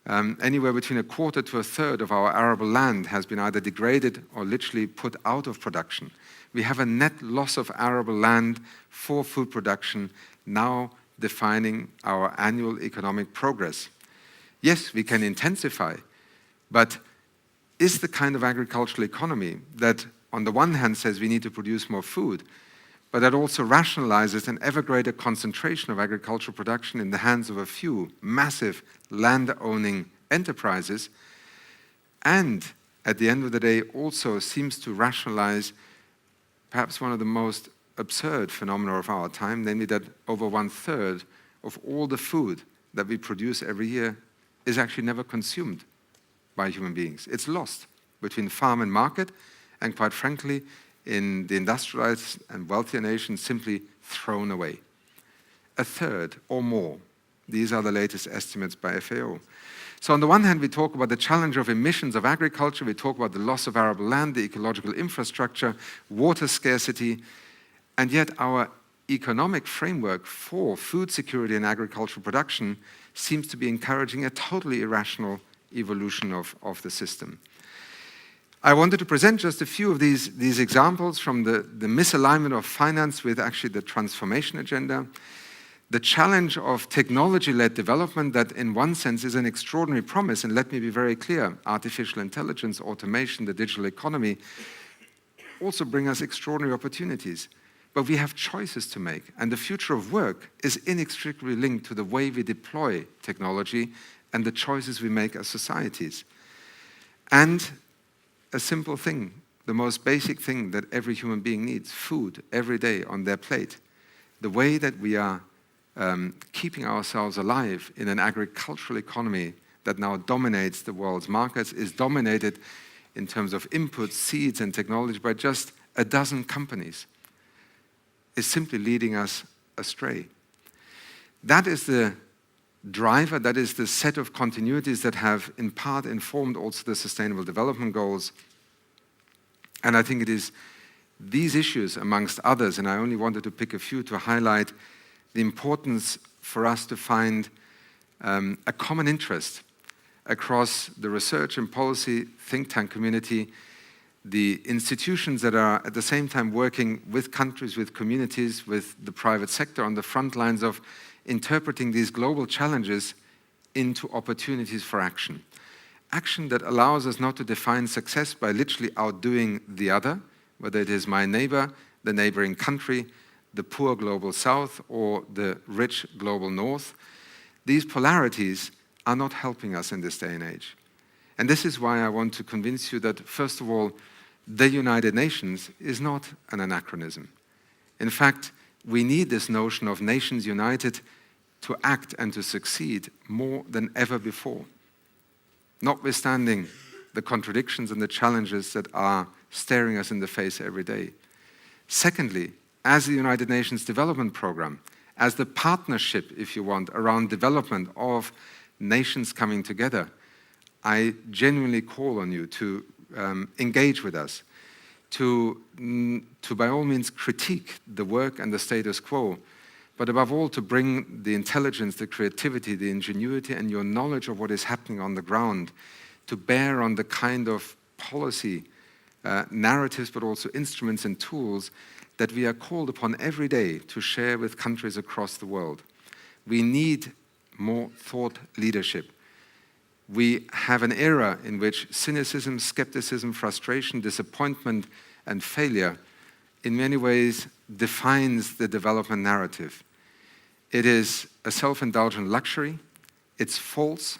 Anywhere between a quarter to a third of our arable land has been either degraded or literally put out of production. We have a net loss of arable land for food production now defining our annual economic progress. Yes, we can intensify, but is the kind of agricultural economy that on the one hand says we need to produce more food, but that also rationalizes an ever greater concentration of agricultural production in the hands of a few massive land-owning enterprises, and at the end of the day also seems to rationalize perhaps one of the most absurd phenomena of our time, namely that over 1/3 of all the food that we produce every year is actually never consumed by human beings. It's lost between farm and market, and quite frankly, in the industrialized and wealthier nations, simply thrown away. 1/3 or more. These are the latest estimates by FAO. So on the one hand, we talk about the challenge of emissions of agriculture, we talk about the loss of arable land, the ecological infrastructure, water scarcity, and yet our economic framework for food security and agricultural production seems to be encouraging a totally irrational evolution of the system. I wanted to present just a few of these examples from the misalignment of finance with actually the transformation agenda, the challenge of technology-led development that in one sense is an extraordinary promise, and let me be very clear, artificial intelligence, automation, the digital economy also bring us extraordinary opportunities. But we have choices to make, and the future of work is inextricably linked to the way we deploy technology and the choices we make as societies. And a simple thing, the most basic thing that every human being needs, food every day on their plate. The way that we are keeping ourselves alive in an agricultural economy that now dominates the world's markets is dominated in terms of inputs, seeds, and technology by just a dozen companies. Is simply leading us astray. That is the driver, that is the set of continuities that have in part informed also the Sustainable Development Goals. And I think it is these issues, amongst others, and I only wanted to pick a few to highlight the importance for us to find a common interest across the research and policy think tank community, the institutions that are at the same time working with countries, with communities, with the private sector on the front lines of interpreting these global challenges into opportunities for action. Action that allows us not to define success by literally outdoing the other, whether it is my neighbor, the neighboring country, the poor global south, or the rich global north. These polarities are not helping us in this day and age. And this is why I want to convince you that, first of all, the United Nations is not an anachronism. In fact, we need this notion of nations united to act and to succeed more than ever before, notwithstanding the contradictions and the challenges that are staring us in the face every day. Secondly, as the United Nations Development Programme, as the partnership, if you want, around development of nations coming together, I genuinely call on you to engage with us, to by all means critique the work and the status quo, but above all to bring the intelligence, the creativity, the ingenuity, and your knowledge of what is happening on the ground to bear on the kind of policy narratives, but also instruments and tools that we are called upon every day to share with countries across the world. We need more thought leadership. We have an era in which cynicism, skepticism, frustration, disappointment, and failure in many ways defines the development narrative. It is a self-indulgent luxury. It's false,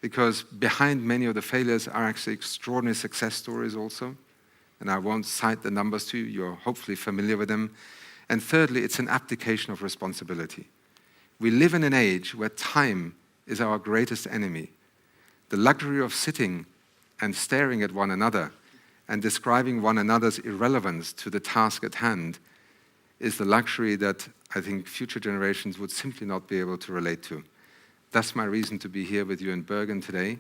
because behind many of the failures are actually extraordinary success stories also. And I won't cite the numbers to you, you're hopefully familiar with them. And thirdly, it's an abdication of responsibility. We live in an age where time is our greatest enemy. The luxury of sitting and staring at one another and describing one another's irrelevance to the task at hand is the luxury that I think future generations would simply not be able to relate to. That's my reason to be here with you in Bergen today.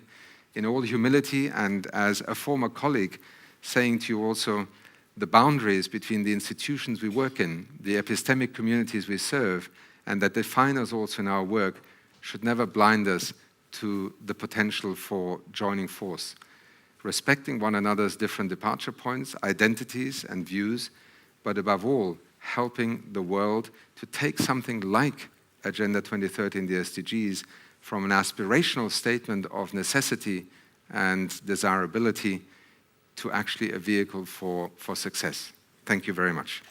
In all humility, and as a former colleague, saying to you also, the boundaries between the institutions we work in, the epistemic communities we serve, and that define us also in our work, should never blind us to the potential for joining force. Respecting one another's different departure points, identities and views, but above all, helping the world to take something like Agenda 2030 and the SDGs from an aspirational statement of necessity and desirability to actually a vehicle for success. Thank you very much.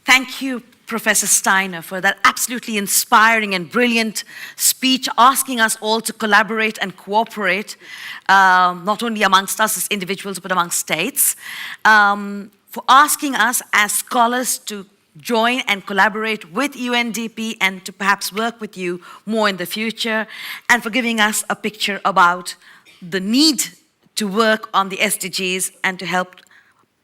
Thank you, Professor Steiner, for that absolutely inspiring and brilliant speech, asking us all to collaborate and cooperate, not only amongst us as individuals, but amongst states, for asking us as scholars to join and collaborate with UNDP and to perhaps work with you more in the future, and for giving us a picture about the need to work on the SDGs and to help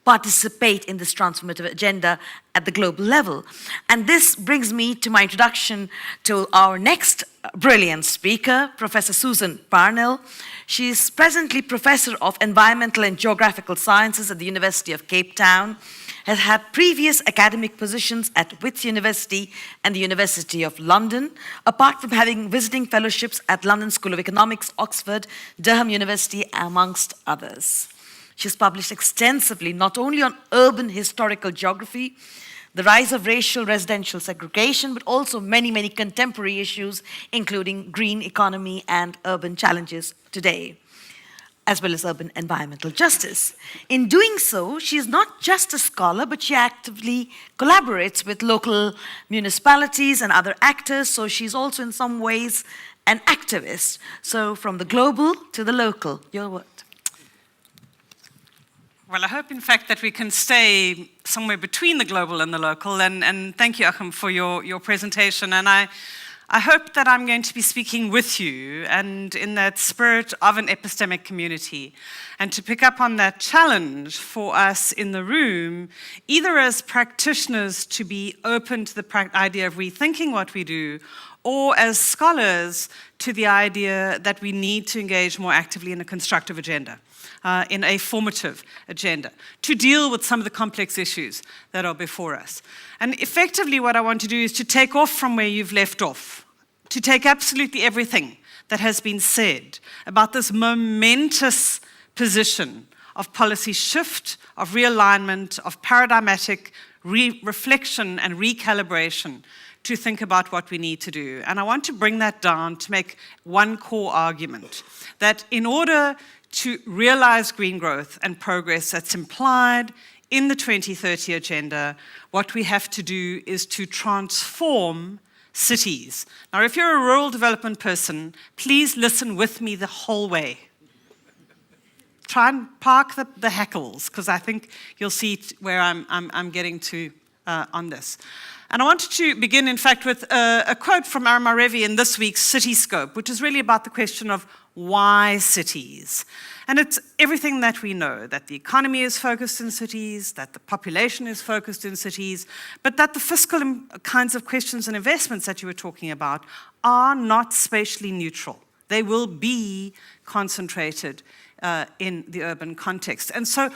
participate in this transformative agenda at the global level. And this brings me to my introduction to our next brilliant speaker, Professor Susan Parnell. She is presently Professor of Environmental and Geographical Sciences at the University of Cape Town, has had previous academic positions at Wits University and the University of London, apart from having visiting fellowships at London School of Economics, Oxford, Durham University, amongst others. She's published extensively, not only on urban historical geography, the rise of racial residential segregation, but also many, many contemporary issues, including green economy and urban challenges today, as well as urban environmental justice. In doing so, she is not just a scholar, but she actively collaborates with local municipalities and other actors, so she's also in some ways an activist. So from the global to the local, your word. Well, I hope, in fact, that we can stay somewhere between the global and the local. And thank you, Hakeem, for your presentation. And I hope that I'm going to be speaking with you and in that spirit of an epistemic community, and to pick up on that challenge for us in the room, either as practitioners to be open to the idea of rethinking what we do, or as scholars to the idea that we need to engage more actively in a constructive agenda. In a formative agenda, to deal with some of the complex issues that are before us. And effectively what I want to do is to take off from where you've left off, to take absolutely everything that has been said about this momentous position of policy shift, of realignment, of paradigmatic reflection and recalibration to think about what we need to do. And I want to bring that down to make one core argument, that in order to realize green growth and progress that's implied in the 2030 agenda, what we have to do is to transform cities. Now, if you're a rural development person, please listen with me the whole way. Try and park the hackles, because I think you'll see where I'm getting to on this. And I wanted to begin, in fact, with a quote from Arama Revi in this week's Cityscope, which is really about the question of why cities. And it's everything that we know, that the economy is focused in cities, that the population is focused in cities, but that the fiscal kinds of questions and investments that you were talking about are not spatially neutral. They will be concentrated in the urban context. And so,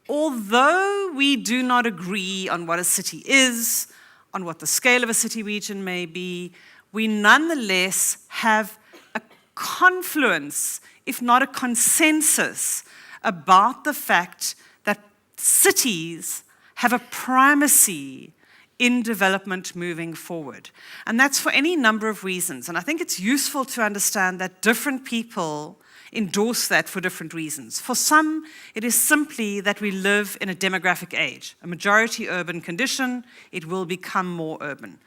although we do not agree on what a city is, on what the scale of a city region may be, we nonetheless have a confluence, if not a consensus, about the fact that cities have a primacy in development moving forward. And that's for any number of reasons. And I think it's useful to understand that different people endorse that for different reasons. For some, it is simply that we live in a demographic age, a majority urban condition, it will become more urban.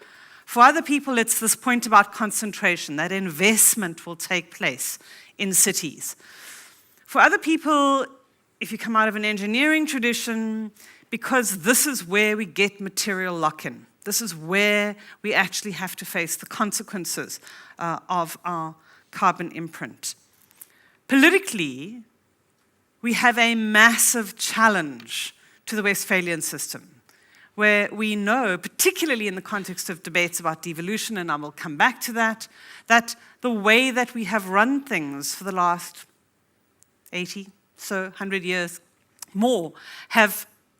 For other people, it's this point about concentration, that investment will take place in cities. For other people, if you come out of an engineering tradition, because this is where we get material lock-in. This is where we actually have to face the consequences of our carbon imprint. Politically, we have a massive challenge to the Westphalian system, where we know, particularly in the context of debates about devolution, and I will come back to that the way that we have run things for the last 80, so 100 years more,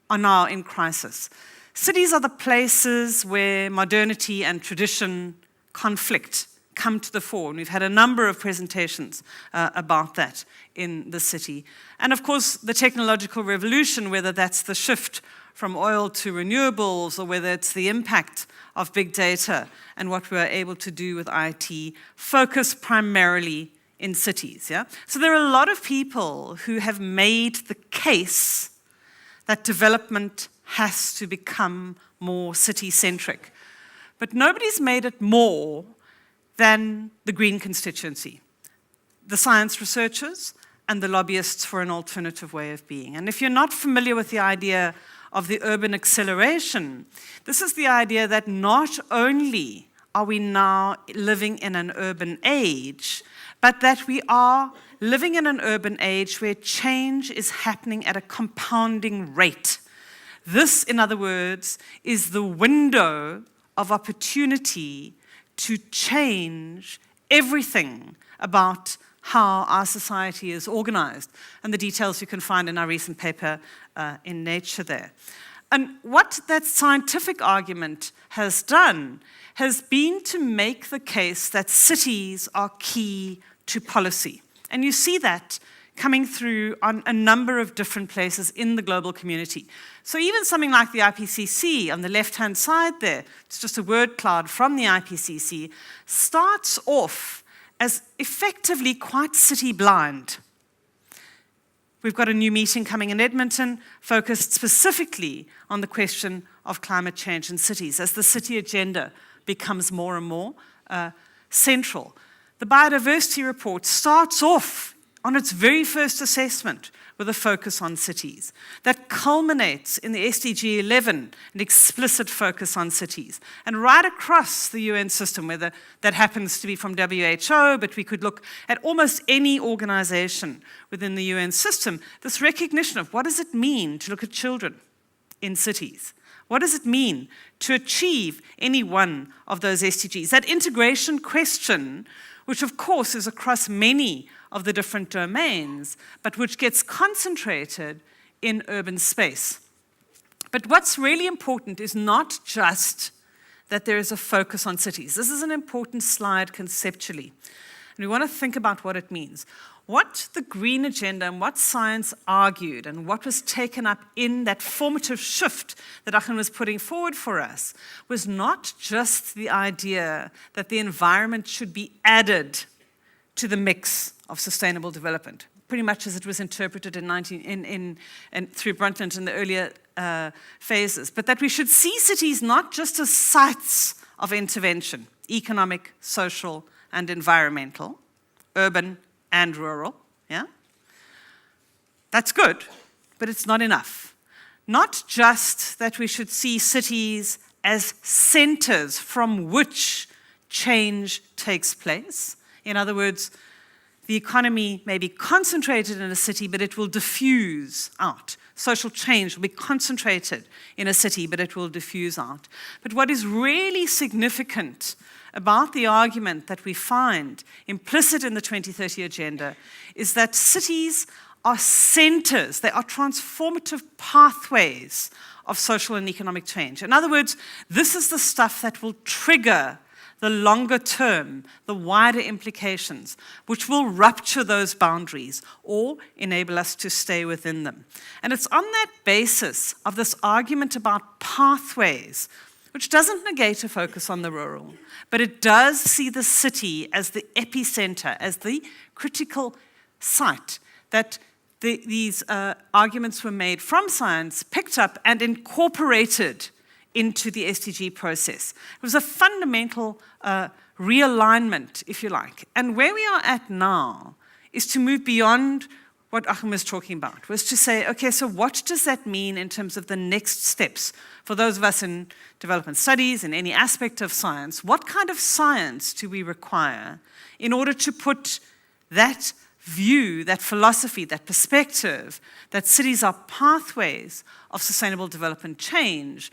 are now in crisis. Cities are the places where modernity and tradition conflict, come to the fore. And we've had a number of presentations about that in the city. And of course, the technological revolution, whether that's the shift from oil to renewables, or whether it's the impact of big data and what we are able to do with IT, focus primarily in cities. Yeah? So there are a lot of people who have made the case that development has to become more city-centric. But nobody's made it more than the Green constituency, the science researchers, and the lobbyists for an alternative way of being. And if you're not familiar with the idea of the urban acceleration, this is the idea that not only are we now living in an urban age, but that we are living in an urban age where change is happening at a compounding rate. This, in other words, is the window of opportunity to change everything about how our society is organized. And the details you can find in our recent paper in Nature there. And what that scientific argument has done has been to make the case that cities are key to policy. And you see that coming through on a number of different places in the global community. So even something like the IPCC on the left-hand side there, it's just a word cloud from the IPCC, starts off as effectively quite city blind. We've got a new meeting coming in Edmonton focused specifically on the question of climate change in cities as the city agenda becomes more and more central. The biodiversity report starts off on its very first assessment with a focus on cities. That culminates in the SDG 11, an explicit focus on cities. And right across the UN system, whether that happens to be from WHO, but we could look at almost any organization within the UN system, this recognition of what does it mean to look at children in cities? What does it mean to achieve any one of those SDGs? That integration question, which of course is across many of the different domains, but which gets concentrated in urban space. But what's really important is not just that there is a focus on cities. This is an important slide conceptually. And we want to think about what it means. What the Green Agenda and what science argued and what was taken up in that formative shift that Achim was putting forward for us was not just the idea that the environment should be added to the mix of sustainable development, pretty much as it was interpreted through Brundtland in the earlier phases, but that we should see cities not just as sites of intervention, economic, social, and environmental, urban and rural, yeah? That's good, but it's not enough. Not just that we should see cities as centers from which change takes place. In other words, the economy may be concentrated in a city, but it will diffuse out. Social change will be concentrated in a city, but it will diffuse out. But what is really significant about the argument that we find implicit in the 2030 Agenda is that cities are centers, they are transformative pathways of social and economic change. In other words, this is the stuff that will trigger the longer term, the wider implications, which will rupture those boundaries or enable us to stay within them. And it's on that basis of this argument about pathways, which doesn't negate a focus on the rural, but it does see the city as the epicenter, as the critical sight that these arguments were made from science, picked up and incorporated into the SDG process. It was a fundamental realignment, if you like. And where we are at now is to move beyond what Hakeem was talking about, was to say, okay, so what does that mean in terms of the next steps for those of us in development studies, in any aspect of science? What kind of science do we require in order to put that view, that philosophy, that perspective, that cities are pathways of sustainable development change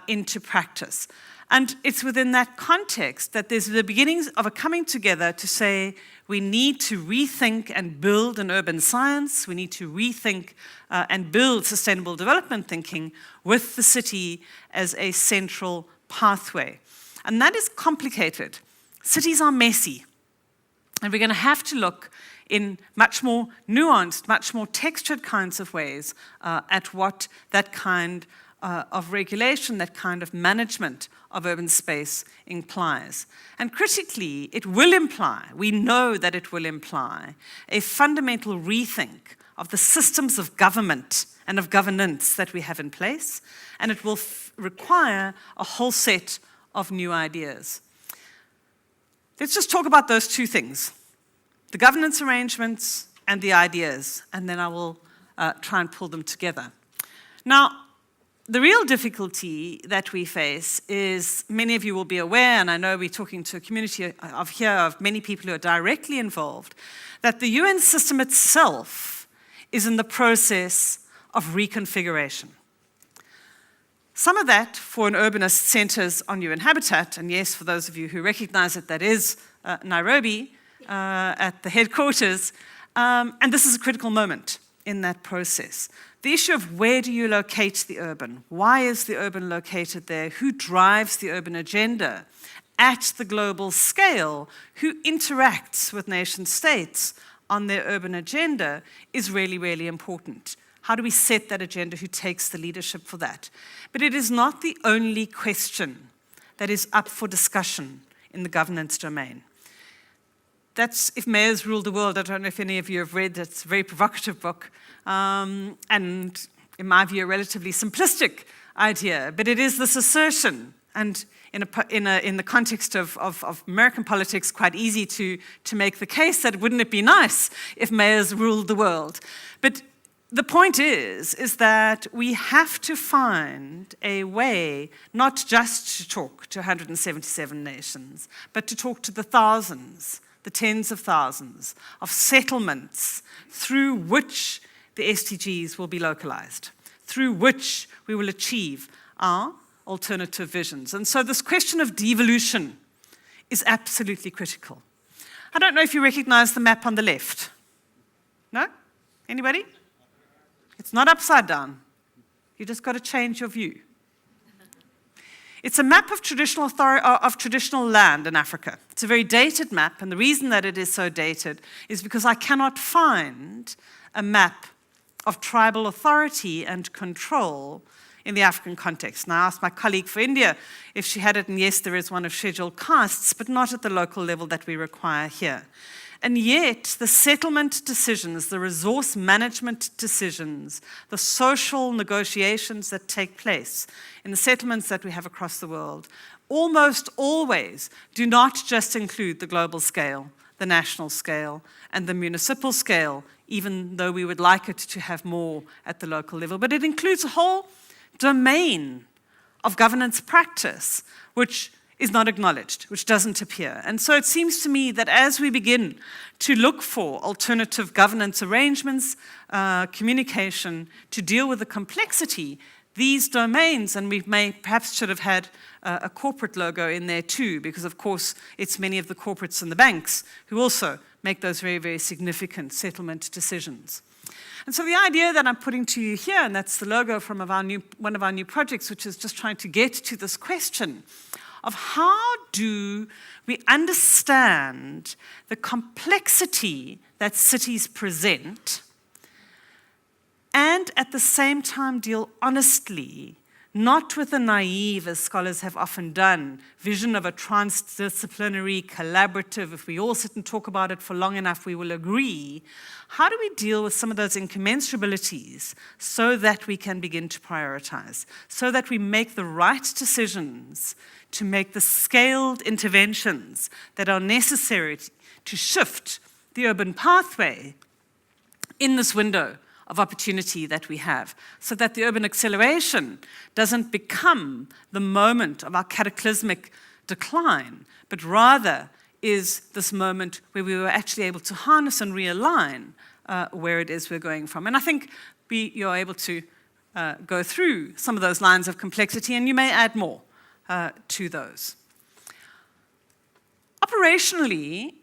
into practice? And it's within that context that there's the beginnings of a coming together to say we need to rethink and build an urban science, we need to rethink and build sustainable development thinking with the city as a central pathway. And that is complicated. Cities are messy. And we're going to have to look in much more nuanced, much more textured kinds of ways at what that kind of regulation, that kind of management of urban space implies. And critically, it will imply, we know that it will imply, a fundamental rethink of the systems of government and of governance that we have in place, and it will require a whole set of new ideas. Let's just talk about those two things, the governance arrangements and the ideas, and then I will try and pull them together. Now, the real difficulty that we face is, many of you will be aware, and I know we're talking to a community of many people who are directly involved, that the UN system itself is in the process of reconfiguration. Some of that, for an urbanist, centers on UN Habitat, and yes, for those of you who recognize it, that is Nairobi at the headquarters, and this is a critical moment in that process. The issue of where do you locate the urban? Why is the urban located there? Who drives the urban agenda at the global scale? Who interacts with nation states on their urban agenda is really, really important. How do we set that agenda? Who takes the leadership for that? But it is not the only question that is up for discussion in the governance domain. That's If Mayors Ruled the World. I don't know if any of you have read that. It's a very provocative book, and in my view, a relatively simplistic idea. But it is this assertion, and in the context of American politics, quite easy to make the case that wouldn't it be nice if mayors ruled the world? But the point is that we have to find a way not just to talk to 177 nations, but to talk to the thousands, the tens of thousands of settlements through which the SDGs will be localized, through which we will achieve our alternative visions. And so this question of devolution is absolutely critical. I don't know if you recognize the map on the left. No? Anybody? It's not upside down. You just got to change your view. It's a map of traditional land in Africa. It's a very dated map, and the reason that it is so dated is because I cannot find a map of tribal authority and control in the African context. And I asked my colleague for India if she had it, and yes, there is one of scheduled castes, but not at the local level that we require here. And yet, the settlement decisions, the resource management decisions, the social negotiations that take place in the settlements that we have across the world almost always do not just include the global scale, the national scale, and the municipal scale, even though we would like it to have more at the local level. But it includes a whole domain of governance practice, which is not acknowledged, which doesn't appear. And so it seems to me that as we begin to look for alternative governance arrangements, communication, to deal with the complexity, these domains, and we perhaps should have had a corporate logo in there too, because of course it's many of the corporates and the banks who also make those very, very significant settlement decisions. And so the idea that I'm putting to you here, and that's the logo from one of our new projects, which is just trying to get to this question of how do we understand the complexity that cities present and at the same time deal honestly not with a naive, as scholars have often done, vision of a transdisciplinary, collaborative, if we all sit and talk about it for long enough, we will agree. How do we deal with some of those incommensurabilities so that we can begin to prioritize, so that we make the right decisions to make the scaled interventions that are necessary to shift the urban pathway in this window of opportunity that we have, so that the urban acceleration doesn't become the moment of our cataclysmic decline, but rather is this moment where we were actually able to harness and realign where it is we're going from. And I think you're able to go through some of those lines of complexity, and you may add more to those. Operationally,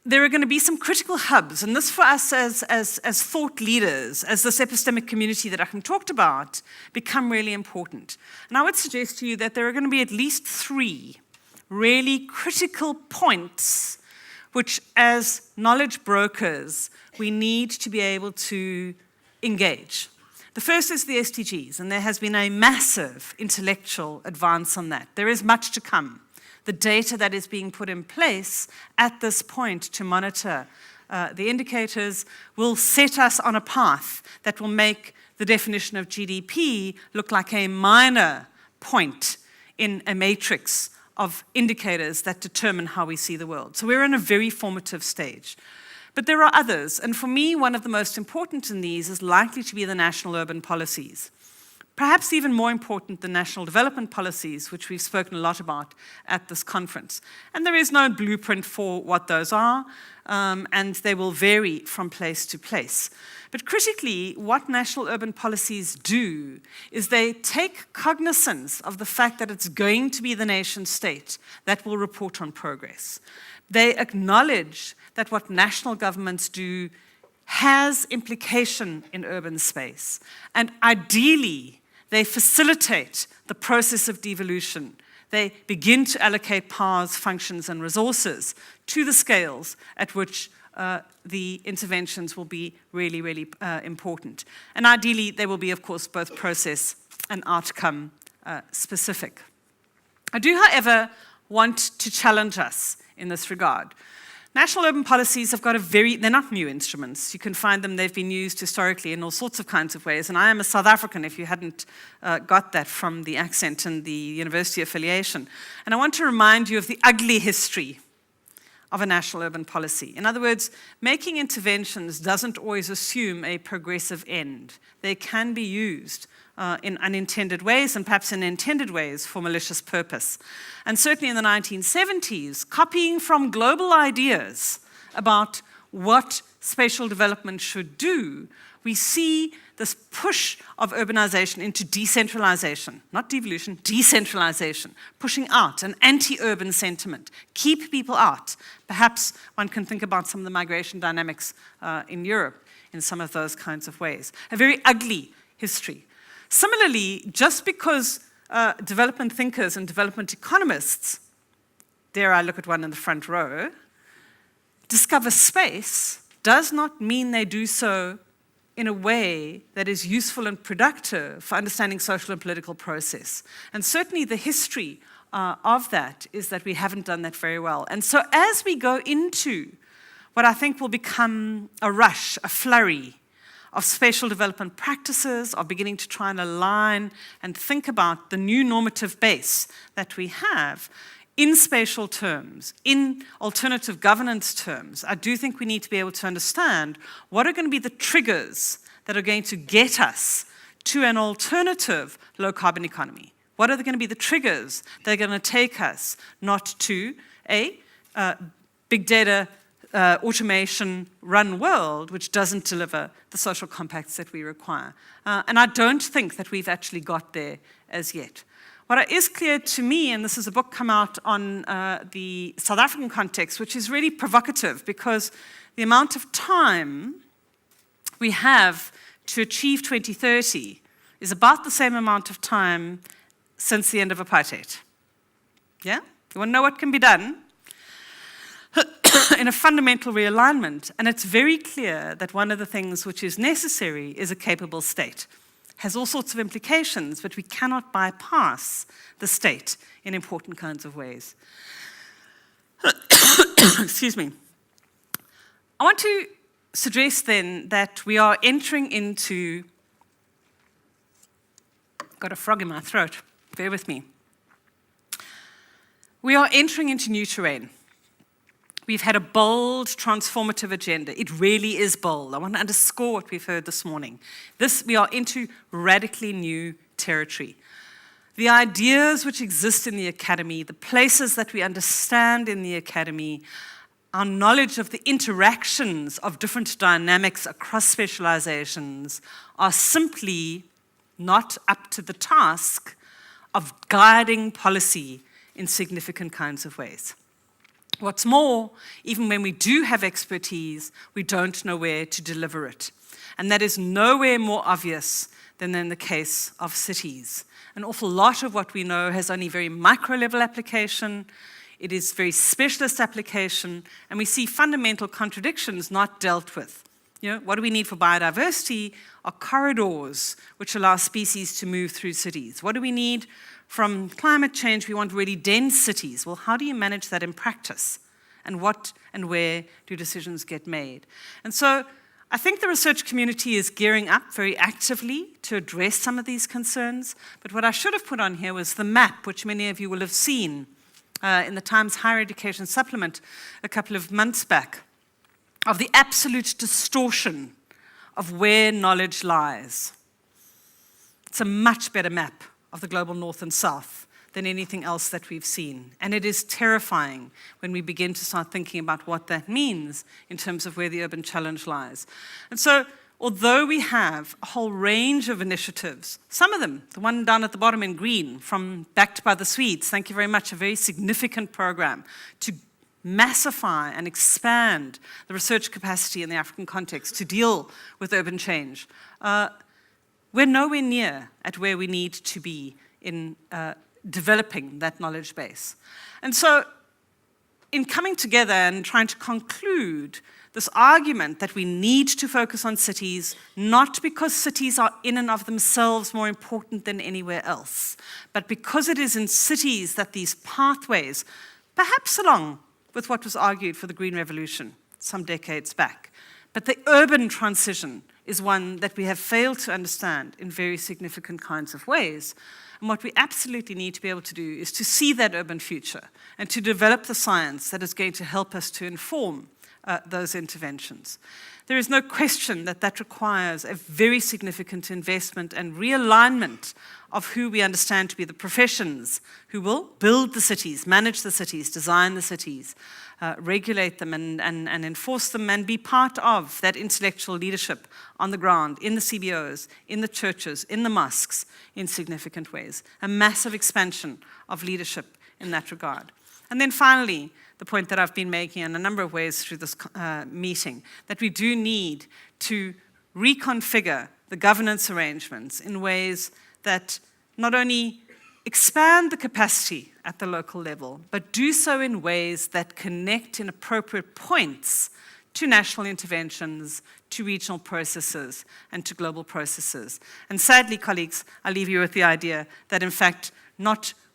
there are going to be some critical hubs, and this for us as thought leaders, as this epistemic community that Hakeem talked about, become really important. And I would suggest to you that there are going to be at least 3 really critical points which, as knowledge brokers, we need to be able to engage. The first is the SDGs, and there has been a massive intellectual advance on that. There is much to come. The data that is being put in place at this point to monitor the indicators will set us on a path that will make the definition of GDP look like a minor point in a matrix of indicators that determine how we see the world. So we're in a very formative stage. But there are others, and for me, one of the most important in these is likely to be the national urban policies. Perhaps even more important than national development policies, which we've spoken a lot about at this conference. And there is no blueprint for what those are, and they will vary from place to place. But critically, what national urban policies do is they take cognizance of the fact that it's going to be the nation state that will report on progress. They acknowledge that what national governments do has implication in urban space, and ideally, they facilitate the process of devolution. They begin to allocate powers, functions, and resources to the scales at which the interventions will be really, really important. And ideally, they will be, of course, both process and outcome specific. I do, however, want to challenge us in this regard. National urban policies have got they're not new instruments. You can find them, they've been used historically in all sorts of kinds of ways. And I am a South African, if you hadn't got that from the accent and the university affiliation. And I want to remind you of the ugly history of a national urban policy. In other words, making interventions doesn't always assume a progressive end. They can be used in unintended ways, and perhaps in intended ways for malicious purpose. And certainly in the 1970s, copying from global ideas about what spatial development should do, we see this push of urbanization into decentralization, not devolution, decentralization, pushing out an anti-urban sentiment, keep people out. Perhaps one can think about some of the migration dynamics in Europe in some of those kinds of ways. A very ugly history. Similarly, just because development thinkers and development economists, dare I look at one in the front row, discover space, does not mean they do so in a way that is useful and productive for understanding social and political process. And certainly the history of that is that we haven't done that very well. And so as we go into what I think will become a rush, a flurry of spatial development practices, of beginning to try and align and think about the new normative base that we have in spatial terms, in alternative governance terms, I do think we need to be able to understand what are going to be the triggers that are going to get us to an alternative low-carbon economy. What are going to be the triggers that are going to take us not to a big data automation run world which doesn't deliver the social compacts that we require. And I don't think that we've actually got there as yet. What is clear to me, and this is a book come out on the South African context, which is really provocative because the amount of time we have to achieve 2030 is about the same amount of time since the end of apartheid. Yeah? You want to know what can be done? In a fundamental realignment, and it's very clear that one of the things which is necessary is a capable state. has all sorts of implications, but we cannot bypass the state in important kinds of ways. Excuse me. I want to suggest then that we are entering into, got a frog in my throat, bear with me. We are entering into new terrain. We've had a bold, transformative agenda. It really is bold. I want to underscore what we've heard this morning. We are into radically new territory. The ideas which exist in the academy, the places that we understand in the academy, our knowledge of the interactions of different dynamics across specializations are simply not up to the task of guiding policy in significant kinds of ways. What's more, even when we do have expertise, we don't know where to deliver it. And that is nowhere more obvious than in the case of cities. An awful lot of what we know has only very micro-level application. It is very specialist application, and we see fundamental contradictions not dealt with. What do we need for biodiversity are corridors which allow species to move through cities. What do we need from climate change? We want really dense cities. Well, how do you manage that in practice? And what and where do decisions get made? And so I think the research community is gearing up very actively to address some of these concerns. But what I should have put on here was the map, which many of you will have seen in the Times Higher Education Supplement a couple of months back, of the absolute distortion of where knowledge lies. It's a much better map of the global north and south than anything else that we've seen. And it is terrifying when we begin to start thinking about what that means in terms of where the urban challenge lies. And so, although we have a whole range of initiatives, some of them, the one down at the bottom in green, backed by the Swedes, thank you very much, a very significant program to massify and expand the research capacity in the African context to deal with urban change. We're nowhere near at where we need to be in developing that knowledge base. And so, in coming together and trying to conclude this argument that we need to focus on cities, not because cities are in and of themselves more important than anywhere else, but because it is in cities that these pathways, perhaps along with what was argued for the Green Revolution some decades back, but the urban transition is one that we have failed to understand in very significant kinds of ways. And what we absolutely need to be able to do is to see that urban future and to develop the science that is going to help us to inform those interventions. There is no question that that requires a very significant investment and realignment of who we understand to be the professions who will build the cities, manage the cities, design the cities, regulate them and enforce them, and be part of that intellectual leadership on the ground, in the CBOs, in the churches, in the mosques, in significant ways. A massive expansion of leadership in that regard. And then finally, the point that I've been making in a number of ways through this meeting, that we do need to reconfigure the governance arrangements in ways that not only expand the capacity at the local level, but do so in ways that connect in appropriate points to national interventions, to regional processes, and to global processes. And sadly, colleagues, I leave you with the idea that in fact,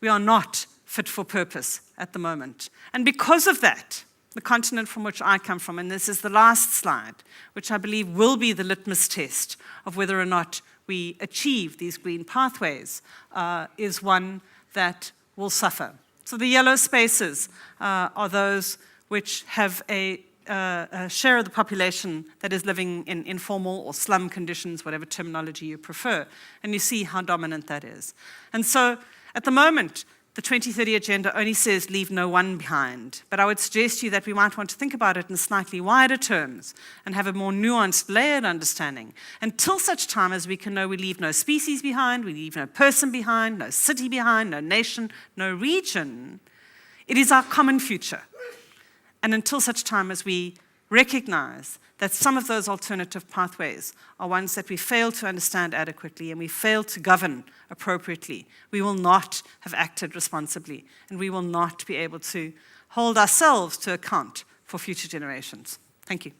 we are not fit for purpose at the moment. And because of that, the continent from which I come from, and this is the last slide, which I believe will be the litmus test of whether or not we achieve these green pathways, is one that will suffer. So the yellow spaces are those which have a share of the population that is living in informal or slum conditions, whatever terminology you prefer, and you see how dominant that is. And so at the moment, the 2030 agenda only says leave no one behind, but I would suggest to you that we might want to think about it in slightly wider terms and have a more nuanced, layered understanding. Until such time as we can know we leave no species behind, we leave no person behind, no city behind, no nation, no region, it is our common future. And until such time as we recognize that some of those alternative pathways are ones that we fail to understand adequately and we fail to govern appropriately, we will not have acted responsibly, and we will not be able to hold ourselves to account for future generations. Thank you.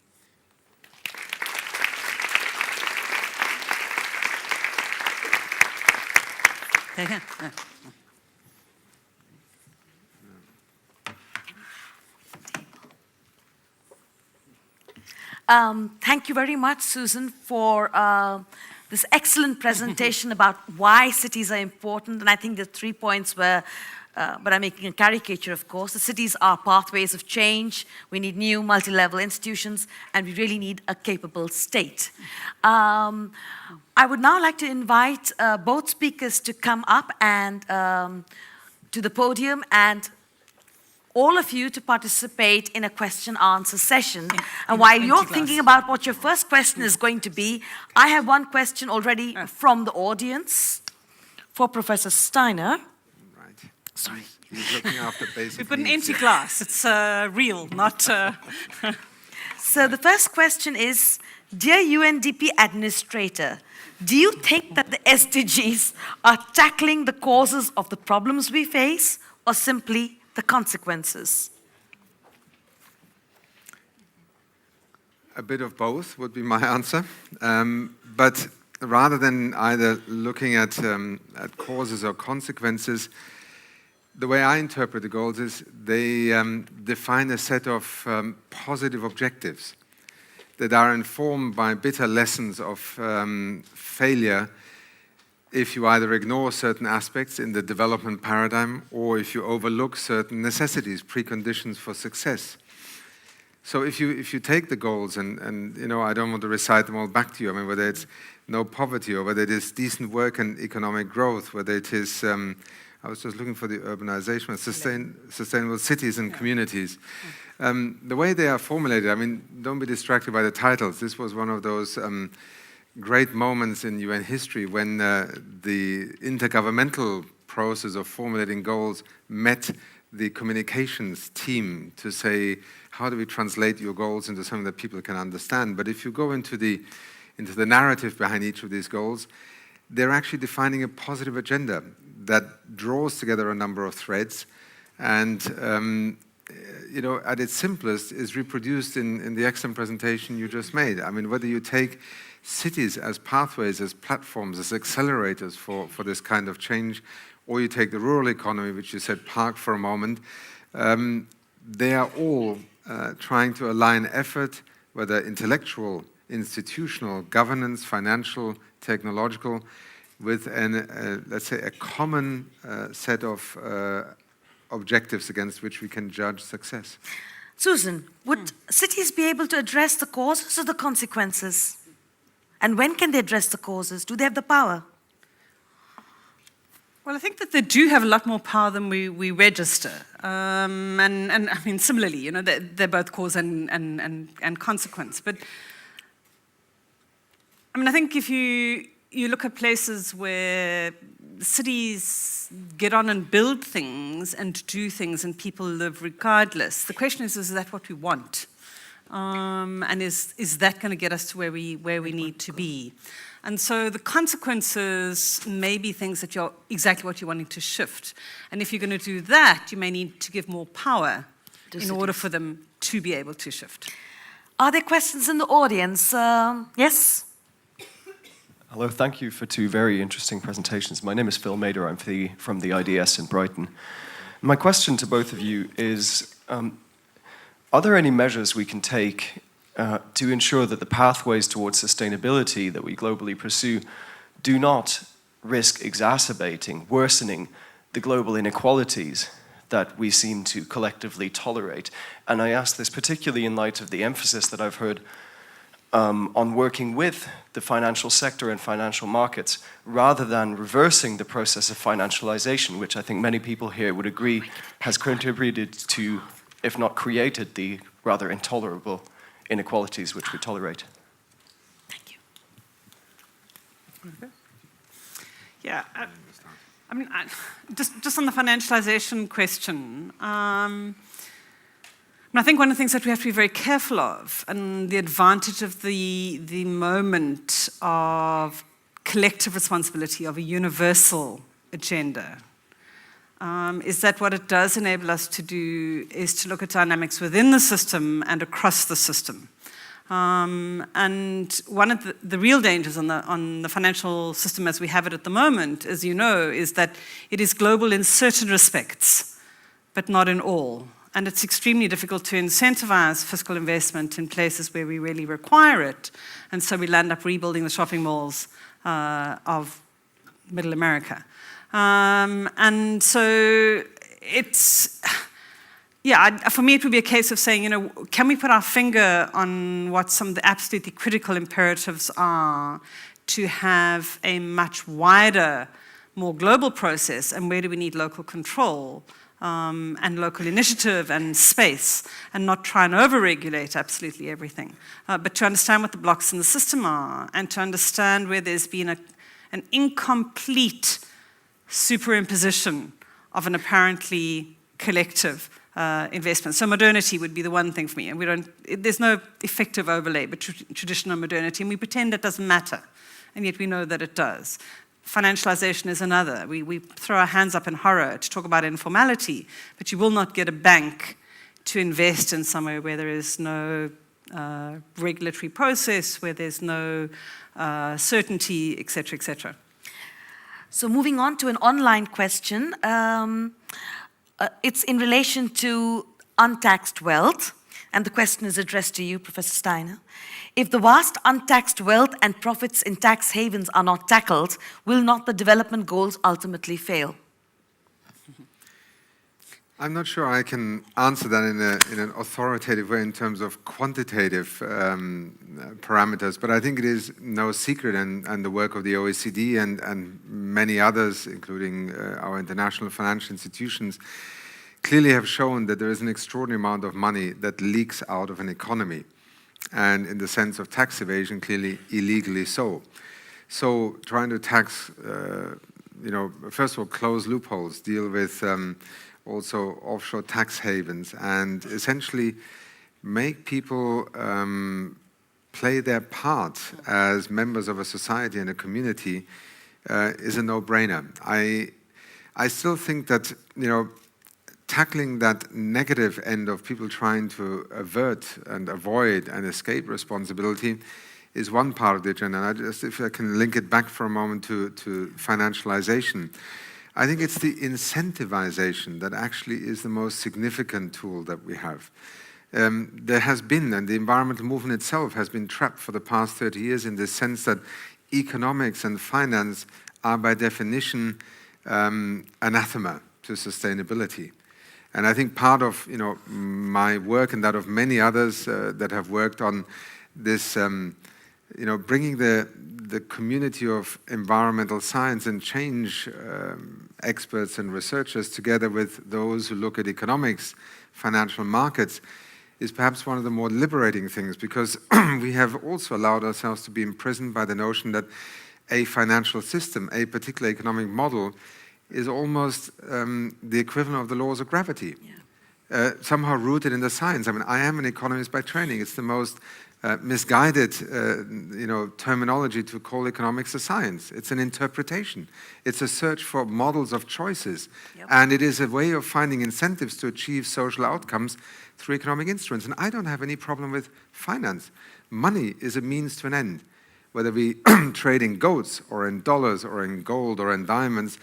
Thank you very much, Susan, for this excellent presentation about why cities are important. And I think the 3 points were, but I'm making a caricature, of course. The cities are pathways of change. We need new multi-level institutions, and we really need a capable state. I would now like to invite both speakers to come up and to the podium, and all of you to participate in a question-answer session. And while you're thinking about what your first question is going to be, I have one question already from the audience for Professor Steiner. Right. Sorry. He's looking after basic We've got an needs. empty glass. It's real, not... So the first question is, dear UNDP administrator, do you think that the SDGs are tackling the causes of the problems we face, or simply the consequences? A bit of both would be my answer. But rather than either looking at causes or consequences, the way I interpret the goals is they define a set of positive objectives that are informed by bitter lessons of failure if you either ignore certain aspects in the development paradigm or if you overlook certain necessities, preconditions for success. So if you take the goals, and you know, I don't want to recite them all back to you, I mean, whether it's no poverty or whether it is decent work and economic growth, whether it is, I was just looking for the urbanization, sustainable cities and communities. The way they are formulated, I mean, don't be distracted by the titles. This was one of those great moments in UN history when the intergovernmental process of formulating goals met the communications team to say, how do we translate your goals into something that people can understand? But if you go into the narrative behind each of these goals, they're actually defining a positive agenda that draws together a number of threads and you know, at its simplest is reproduced in the excellent presentation you just made. I mean, whether you take cities as pathways, as platforms, as accelerators for this kind of change, or you take the rural economy, which you said park for a moment, they are all trying to align effort, whether intellectual, institutional, governance, financial, technological, with let's say a common set of objectives against which we can judge success. Susan, would cities be able to address the causes or the consequences? And when can they address the causes? Do they have the power? Well, I think that they do have a lot more power than we register. And I mean, similarly, you know, they're both cause and consequence. But I mean, I think if you look at places where cities get on and build things and do things and people live regardless, the question is that what we want? And is that going to get us to where we need to be? And so the consequences may be things that you're exactly what you're wanting to shift. And if you're going to do that, you may need to give more power in order for them to be able to shift. Are there questions in the audience? Yes? Hello, thank you for two very interesting presentations. My name is Phil Mader, I'm from the IDS in Brighton. My question to both of you is, are there any measures we can take to ensure that the pathways towards sustainability that we globally pursue do not risk exacerbating, worsening the global inequalities that we seem to collectively tolerate? And I ask this particularly in light of the emphasis that I've heard on working with the financial sector and financial markets rather than reversing the process of financialization, which I think many people here would agree has contributed to, if not created, the rather intolerable inequalities which we tolerate. Thank you. Okay. Yeah, I mean, just on the financialization question, and I think one of the things that we have to be very careful of, and the advantage of the moment of collective responsibility, of a universal agenda, is that what it does enable us to do is to look at dynamics within the system and across the system. And one of the real dangers on the financial system as we have it at the moment, as you know, is that it is global in certain respects, but not in all. And it's extremely difficult to incentivize fiscal investment in places where we really require it. And so we'll end up rebuilding the shopping malls of Middle America. And so it's... Yeah, for me it would be a case of saying, you know, can we put our finger on what some of the absolutely critical imperatives are to have a much wider, more global process, and where do we need local control and local initiative and space, and not try and over-regulate absolutely everything, but to understand what the blocks in the system are, and to understand where there's been an incomplete superimposition of an apparently collective investment. So modernity would be the one thing for me, and there's no effective overlay between traditional modernity, and we pretend it doesn't matter, and yet we know that it does. Financialization is another. We throw our hands up in horror to talk about informality, but you will not get a bank to invest in somewhere where there is no regulatory process, where there's no certainty, et cetera, et cetera. So moving on to an online question. It's in relation to untaxed wealth, and the question is addressed to you, Professor Steiner. If the vast untaxed wealth and profits in tax havens are not tackled, will not the development goals ultimately fail? I'm not sure I can answer that in an authoritative way in terms of quantitative parameters, but I think it is no secret, and the work of the OECD and many others, including our international financial institutions, clearly have shown that there is an extraordinary amount of money that leaks out of an economy, and in the sense of tax evasion, clearly illegally so. So trying to tax, first of all, close loopholes, deal with also offshore tax havens, and essentially make people play their part as members of a society and a community is a no-brainer. I still think that, tackling that negative end of people trying to avert and avoid and escape responsibility is one part of the agenda. And if I can link it back for a moment to financialization, I think it's the incentivization that actually is the most significant tool that we have. There has been, and the environmental movement itself has been trapped for the past 30 years in the sense that economics and finance are by definition anathema to sustainability. And I think part of my work and that of many others that have worked on this, bringing the community of environmental science and change experts and researchers together with those who look at economics, financial markets, is perhaps one of the more liberating things, because we have also allowed ourselves to be imprisoned by the notion that a financial system, a particular economic model, is almost the equivalent of the laws of gravity, somehow rooted in the science. I mean, I am an economist by training. It's the most misguided, terminology to call economics a science. It's an interpretation. It's a search for models of choices, and it is a way of finding incentives to achieve social outcomes through economic instruments. And I don't have any problem with finance. Money is a means to an end. Whether we trade in goats or in dollars or in gold or in diamonds,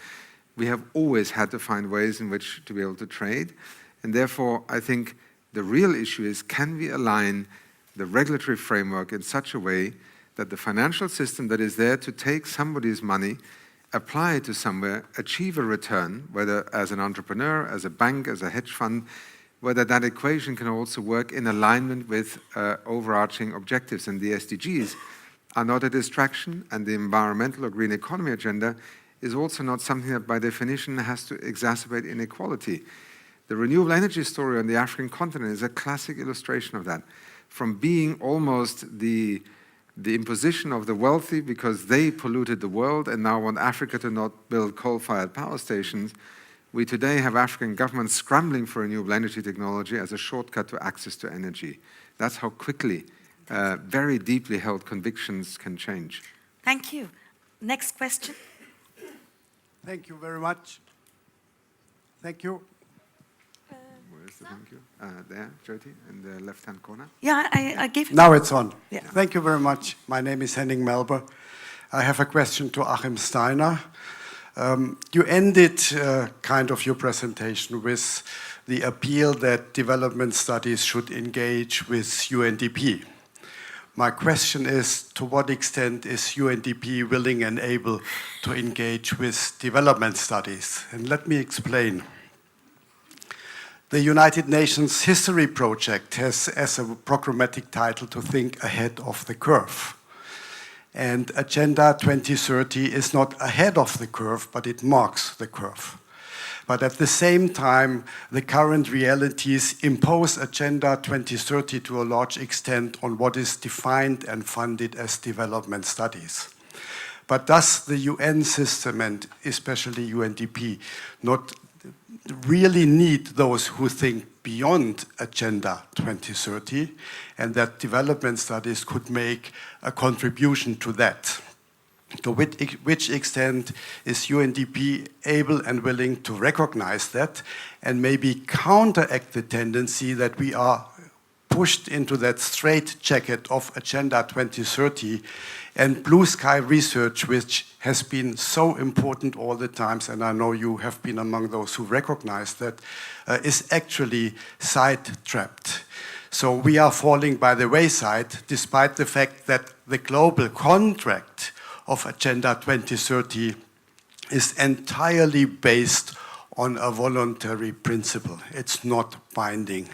we have always had to find ways in which to be able to trade. And therefore, I think the real issue is, can we align the regulatory framework in such a way that the financial system that is there to take somebody's money, apply it to somewhere, achieve a return, whether as an entrepreneur, as a bank, as a hedge fund, whether that equation can also work in alignment with overarching objectives. And the SDGs are not a distraction, and the environmental or green economy agenda is also not something that by definition has to exacerbate inequality. The renewable energy story on the African continent is a classic illustration of that. From being almost the imposition of the wealthy because they polluted the world and now want Africa to not build coal-fired power stations, we today have African governments scrambling for renewable energy technology as a shortcut to access to energy. That's how quickly very deeply held convictions can change. Thank you. Next question. Thank you very much. Thank you. Where's the thank you? There, Jyoti, in the left-hand corner. Yeah, I gave it. Now it's on. Yeah. Thank you very much. My name is Henning Melber. I have a question to Hakeem Steiner. You ended kind of your presentation with the appeal that development studies should engage with UNDP. My question is, to what extent is UNDP willing and able to engage with development studies? And let me explain. The United Nations History Project has as a programmatic title to think ahead of the curve. And Agenda 2030 is not ahead of the curve, but it marks the curve. But at the same time, the current realities impose Agenda 2030 to a large extent on what is defined and funded as development studies. But does the UN system, and especially UNDP, not really need those who think beyond Agenda 2030, and that development studies could make a contribution to that? To which extent is UNDP able and willing to recognize that and maybe counteract the tendency that we are pushed into that straitjacket of Agenda 2030 and blue sky research, which has been so important all the times, and I know you have been among those who recognize that, is actually side-trapped. So we are falling by the wayside, despite the fact that the global contract of Agenda 2030 is entirely based on a voluntary principle. It's not binding.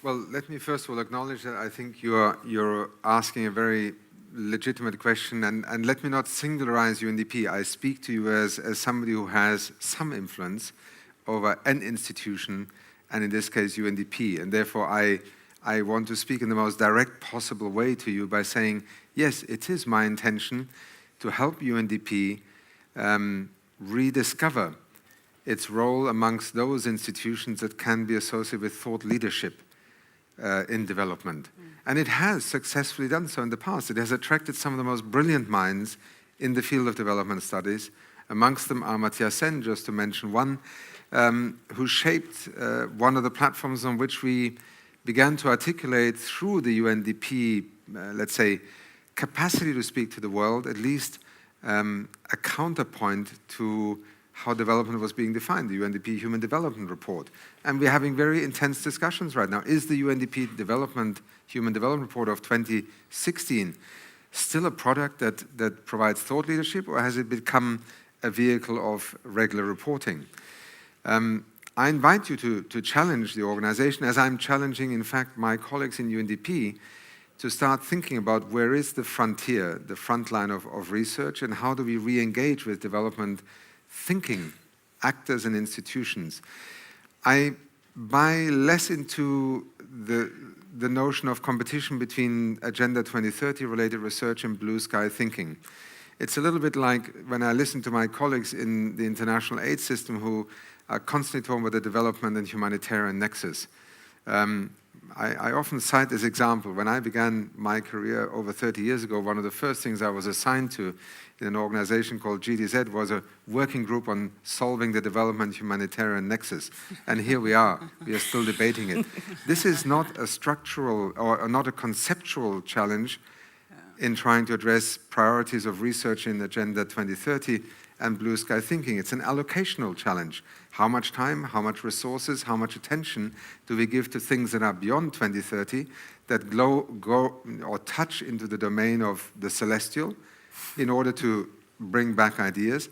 Well, let me first of all acknowledge that I think you're asking a very legitimate question, and let me not singularize UNDP. I speak to you as somebody who has some influence over an institution, and in this case UNDP, and therefore I want to speak in the most direct possible way to you by saying, yes, it is my intention to help UNDP rediscover its role amongst those institutions that can be associated with thought leadership in development. And it has successfully done so in the past. It has attracted some of the most brilliant minds in the field of development studies. Amongst them Amartya Sen, just to mention one, who shaped one of the platforms on which we began to articulate through the UNDP, let's say, capacity to speak to the world, at least a counterpoint to how development was being defined, the UNDP Human Development Report. And we're having very intense discussions right now. Is the UNDP Human Development Report of 2016 still a product that provides thought leadership, or has it become a vehicle of regular reporting? I invite you to challenge the organization, as I'm challenging, in fact, my colleagues in UNDP, to start thinking about where is the frontier, the front line of research, and how do we re-engage with development thinking actors and institutions. I buy less into the notion of competition between Agenda 2030 related research and blue sky thinking. It's a little bit like when I listen to my colleagues in the international aid system who are constantly talking about the development and humanitarian nexus. I often cite this example. When I began my career over 30 years ago, one of the first things I was assigned to in an organization called GDZ was a working group on solving the development humanitarian nexus. And here we are still debating it. This is not a structural or not a conceptual challenge in trying to address priorities of research in Agenda 2030 and blue sky thinking. It's an allocational challenge. How much time, how much resources, how much attention do we give to things that are beyond 2030 that go or touch into the domain of the celestial in order to bring back ideas?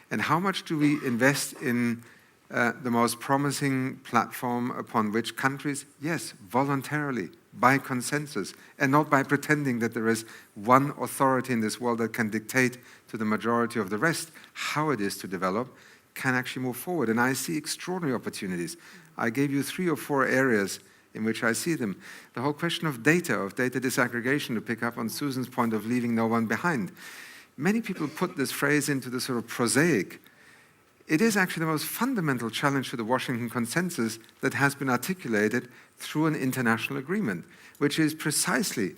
And how much do we invest in the most promising platform upon which countries, yes, voluntarily, by consensus, and not by pretending that there is one authority in this world that can dictate to the majority of the rest how it is to develop, can actually move forward. And I see extraordinary opportunities. I gave you 3 or 4 areas in which I see them. The whole question of data disaggregation, to pick up on Susan's point of leaving no one behind. Many people put this phrase into the sort of prosaic. It is actually the most fundamental challenge to the Washington Consensus that has been articulated through an international agreement, which is precisely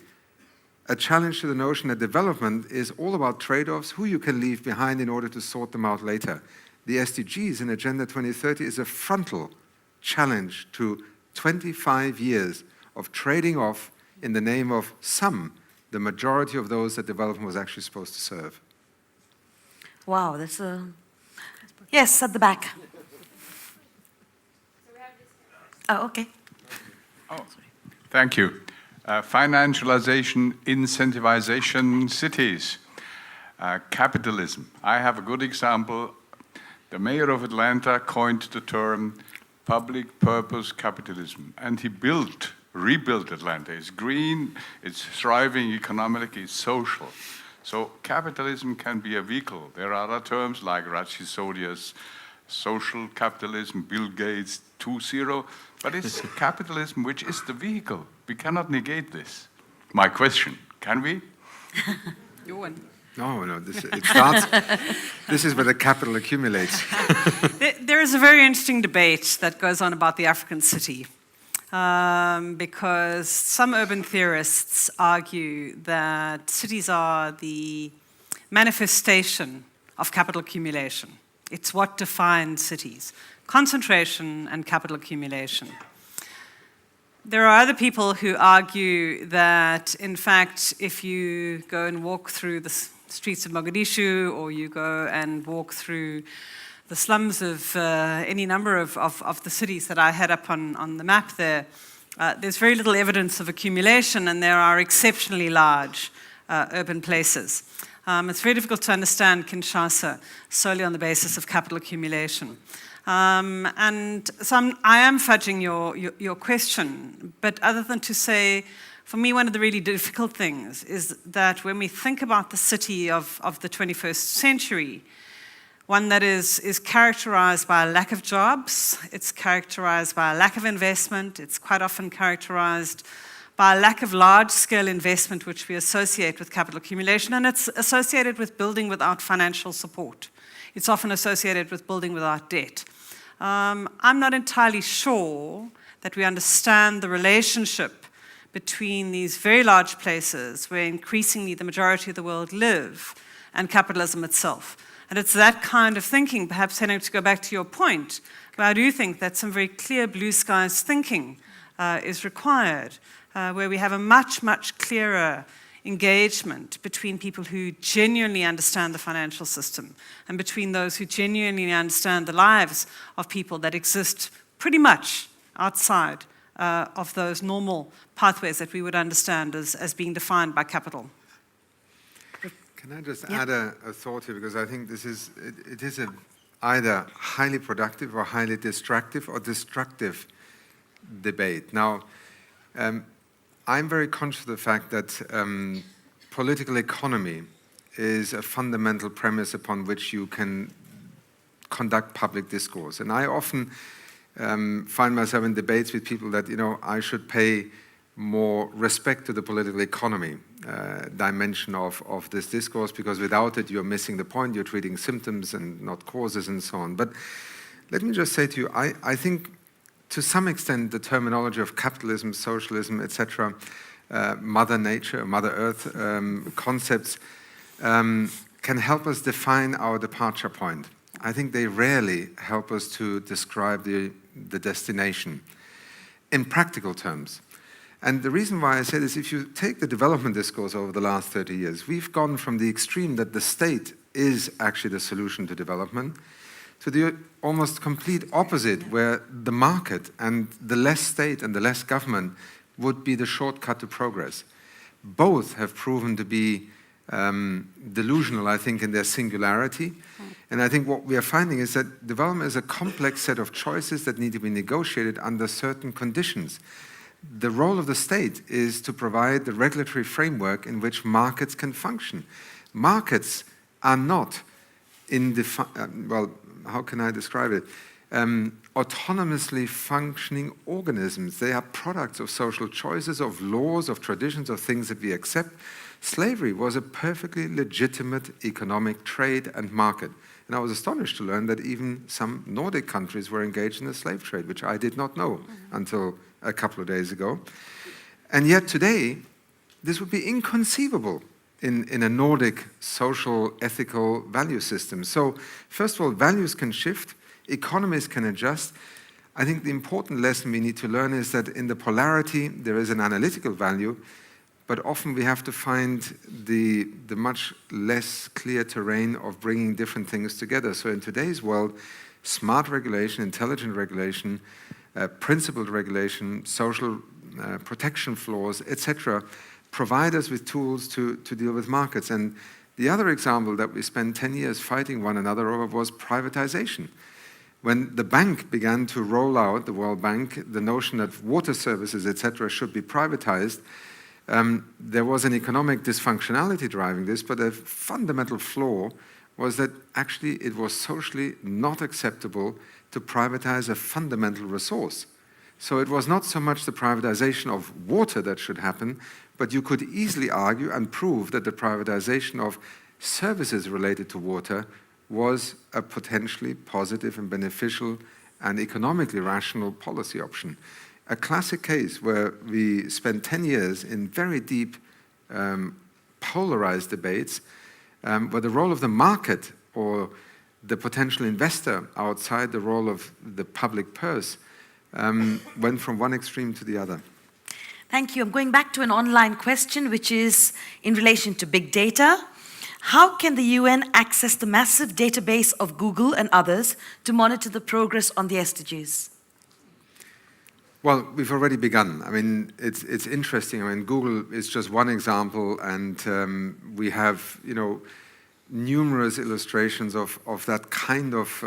a challenge to the notion that development is all about trade-offs, who you can leave behind in order to sort them out later. the SDGs in Agenda 2030 is a frontal challenge to 25 years of trading off in the name of the majority of those that development was actually supposed to serve. Wow, that's a... Yes, at the back. Oh, okay. Oh, thank you. Financialization, incentivization, cities, capitalism. I have a good example. The mayor of Atlanta coined the term public purpose capitalism, and he rebuilt Atlanta. It's green, it's thriving economically, it's social. So capitalism can be a vehicle. There are other terms like Rachi Sodia's social capitalism, Bill Gates 2.0, but it's capitalism which is the vehicle. We cannot negate this. My question, can we? No, it starts, this is where the capital accumulates. There is a very interesting debate that goes on about the African city. Because some urban theorists argue that cities are the manifestation of capital accumulation. It's what defines cities, concentration and capital accumulation. There are other people who argue that, in fact, if you go and walk through the streets of Mogadishu, or you go and walk through the slums of any number of the cities that I had up on the map there, there's very little evidence of accumulation, and there are exceptionally large urban places. It's very difficult to understand Kinshasa solely on the basis of capital accumulation. And so I am fudging your question, but other than to say, for me, one of the really difficult things is that when we think about the city of the 21st century, one that is characterized by a lack of jobs, it's characterized by a lack of investment, it's quite often characterized by a lack of large-scale investment which we associate with capital accumulation, and it's associated with building without financial support. It's often associated with building without debt. I'm not entirely sure that we understand the relationship between these very large places where increasingly the majority of the world live and capitalism itself. And it's that kind of thinking, perhaps, Henning, to go back to your point, where I do think that some very clear blue skies thinking is required, where we have a much, much clearer engagement between people who genuinely understand the financial system and between those who genuinely understand the lives of people that exist pretty much outside of those normal pathways that we would understand as being defined by capital. Can I just add a thought here, because I think it is either highly productive or highly distractive or destructive debate. Now, I'm very conscious of the fact that political economy is a fundamental premise upon which you can conduct public discourse. And I often find myself in debates with people that, I should pay more respect to the political economy dimension of this discourse, because without it, you're missing the point, you're treating symptoms and not causes and so on. But let me just say to you, I think to some extent the terminology of capitalism, socialism, etc., Mother Nature, Mother Earth concepts can help us define our departure point. I think they rarely help us to describe the destination in practical terms. And the reason why I say this, if you take the development discourse over the last 30 years, we've gone from the extreme that the state is actually the solution to development to the almost complete opposite, where the market and the less state and the less government would be the shortcut to progress. Both have proven to be delusional, I think, in their singularity. And I think what we are finding is that development is a complex set of choices that need to be negotiated under certain conditions. The role of the state is to provide the regulatory framework in which markets can function. Markets are not how can I describe it? Autonomously functioning organisms. They are products of social choices, of laws, of traditions, of things that we accept. Slavery was a perfectly legitimate economic trade and market. And I was astonished to learn that even some Nordic countries were engaged in the slave trade, which I did not know until a couple of days ago. And yet today, this would be inconceivable in a Nordic social, ethical value system. So, first of all, values can shift, economies can adjust. I think the important lesson we need to learn is that in the polarity, there is an analytical value, but often we have to find the much less clear terrain of bringing different things together. So in today's world, smart regulation, intelligent regulation, principled regulation, social protection floors, etc., provide us with tools to deal with markets. And the other example that we spent 10 years fighting one another over was privatization. When the bank began to roll out, the World Bank, the notion that water services, etc., should be privatized, there was an economic dysfunctionality driving this, but a fundamental flaw was that actually it was socially not acceptable to privatize a fundamental resource. So it was not so much the privatization of water that should happen, but you could easily argue and prove that the privatization of services related to water was a potentially positive and beneficial and economically rational policy option. A classic case where we spent 10 years in very deep polarized debates where the role of the market or the potential investor outside the role of the public purse went from one extreme to the other. Thank you. I'm going back to an online question, which is in relation to big data. How can the UN access the massive database of Google and others to monitor the progress on the SDGs? Well, we've already begun. I mean, it's interesting. I mean, Google is just one example, and we have, numerous illustrations of that kind of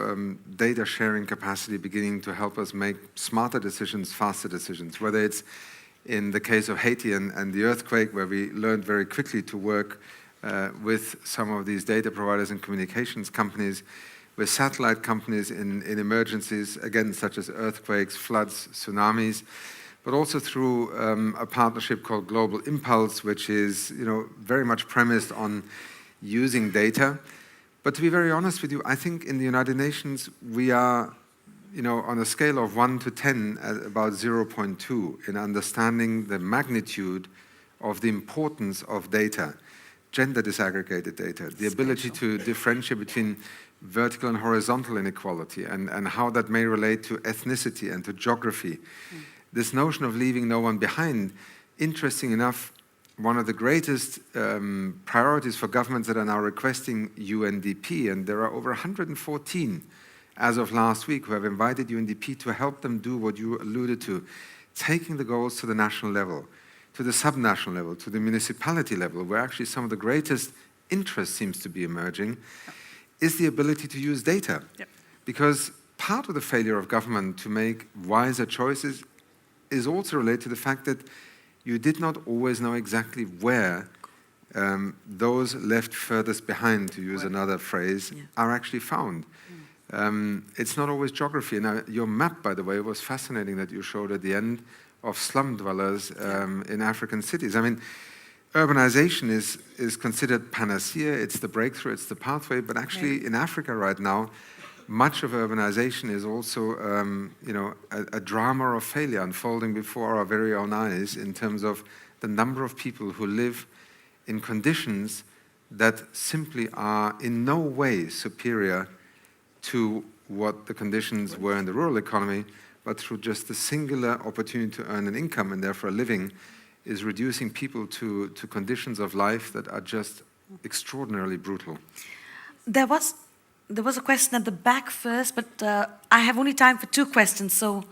data sharing capacity beginning to help us make smarter decisions, faster decisions, whether it's in the case of Haiti and the earthquake, where we learned very quickly to work with some of these data providers and communications companies, with satellite companies in emergencies, again, such as earthquakes, floods, tsunamis, but also through a partnership called Global Impulse, which is, very much premised on using data. But to be very honest with you, I think in the United Nations, we are, on a scale of 1 to 10 at about 0.2 in understanding the magnitude of the importance of data, gender disaggregated data, the ability to differentiate between vertical and horizontal inequality and how that may relate to ethnicity and to geography. This notion of leaving no one behind, interesting enough, one of the greatest priorities for governments that are now requesting UNDP, and there are over 114 as of last week who have invited UNDP to help them do what you alluded to, taking the goals to the national level, to the subnational level, to the municipality level, where actually some of the greatest interest seems to be emerging, is the ability to use data. Yep. Because part of the failure of government to make wiser choices is also related to the fact that you did not always know exactly where those left furthest behind, to use another phrase, are actually found. It's not always geography. And your map, by the way, was fascinating that you showed at the end of slum dwellers in African cities. I mean, urbanization is considered panacea, it's the breakthrough, it's the pathway, but actually in Africa right now, much of urbanization is also, a drama of failure unfolding before our very own eyes in terms of the number of people who live in conditions that simply are in no way superior to what the conditions were in the rural economy, but through just the singular opportunity to earn an income and therefore a living is reducing people to conditions of life that are just extraordinarily brutal. There was a question at the back first, but I have only time for 2 questions, so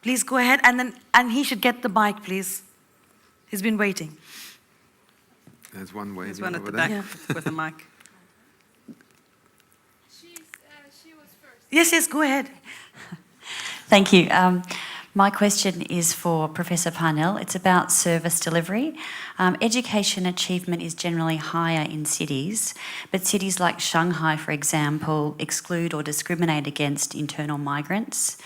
please go ahead, and he should get the mic, please. He's been waiting. There's one way. There's one at the back with a mic. She was first. Yes, go ahead. Thank you. My question is for Professor Parnell. It's about service delivery. Education achievement is generally higher in cities, but cities like Shanghai, for example, exclude or discriminate against internal migrants.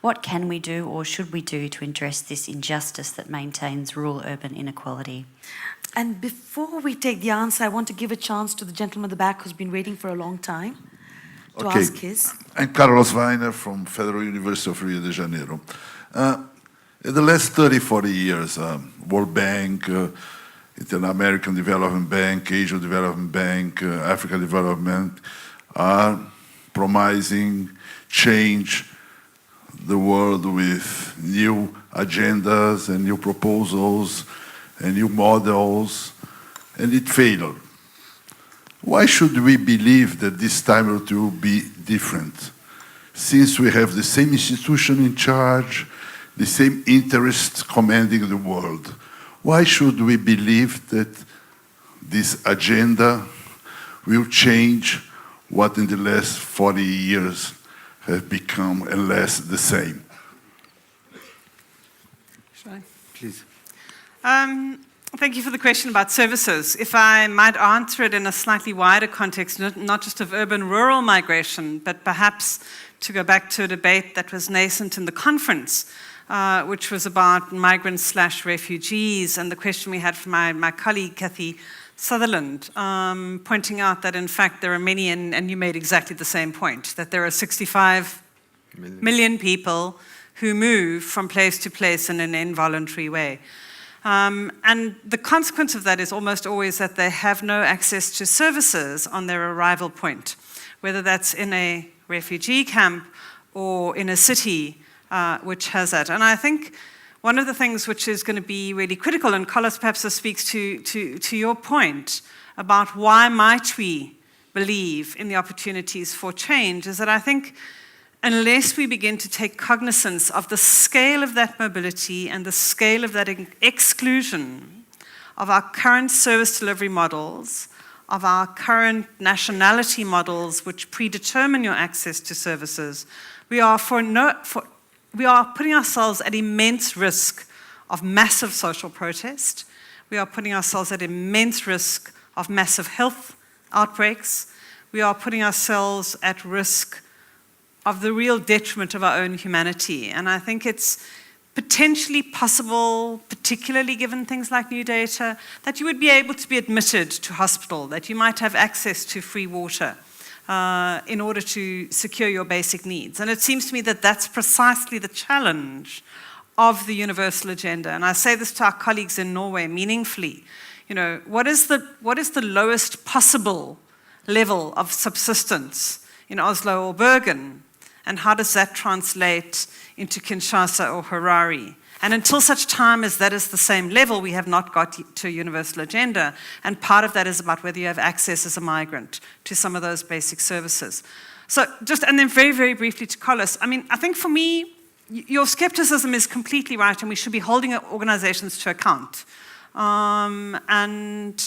What can we do or should we do to address this injustice that maintains rural-urban inequality? And before we take the answer, I want to give a chance to the gentleman in the back who's been waiting for a long time to ask his. I'm Carlos Weiner from Federal University of Rio de Janeiro. In the last 30, 40 years, World Bank, Inter-American Development Bank, Asian Development Bank, African Development, are promising change the world with new agendas and new proposals and new models, and it failed. Why should we believe that this time it will be different? Since we have the same institution in charge, the same interests commanding the world, why should we believe that this agenda will change what in the last 40 years have become less the same? Should I? Please. Thank you for the question about services. If I might answer it in a slightly wider context, not just of urban-rural migration, but perhaps to go back to a debate that was nascent in the conference, which was about migrants/refugees, and the question we had from my colleague, Kathy Sutherland, pointing out that in fact there are many, and you made exactly the same point, that there are 65 million people who move from place to place in an involuntary way. And the consequence of that is almost always that they have no access to services on their arrival point, whether that's in a refugee camp or in a city which has that. And I think one of the things which is going to be really critical, and Collis perhaps this speaks to your point about why might we believe in the opportunities for change, is that I think unless we begin to take cognizance of the scale of that mobility and the scale of that exclusion of our current service delivery models, of our current nationality models which predetermine your access to services, we are putting ourselves at immense risk of massive social protest. We are putting ourselves at immense risk of massive health outbreaks. We are putting ourselves at risk of the real detriment of our own humanity. And I think it's potentially possible, particularly given things like new data, that you would be able to be admitted to hospital, that you might have access to free water in order to secure your basic needs. And it seems to me that that's precisely the challenge of the universal agenda. And I say this to our colleagues in Norway meaningfully. You know, what is the lowest possible level of subsistence in Oslo or Bergen? And how does that translate into Kinshasa or Harare? And until such time as that is the same level, we have not got to a universal agenda. And part of that is about whether you have access as a migrant to some of those basic services. So and then very, very briefly to Collis, I mean, I think for me, your skepticism is completely right, and we should be holding organizations to account. And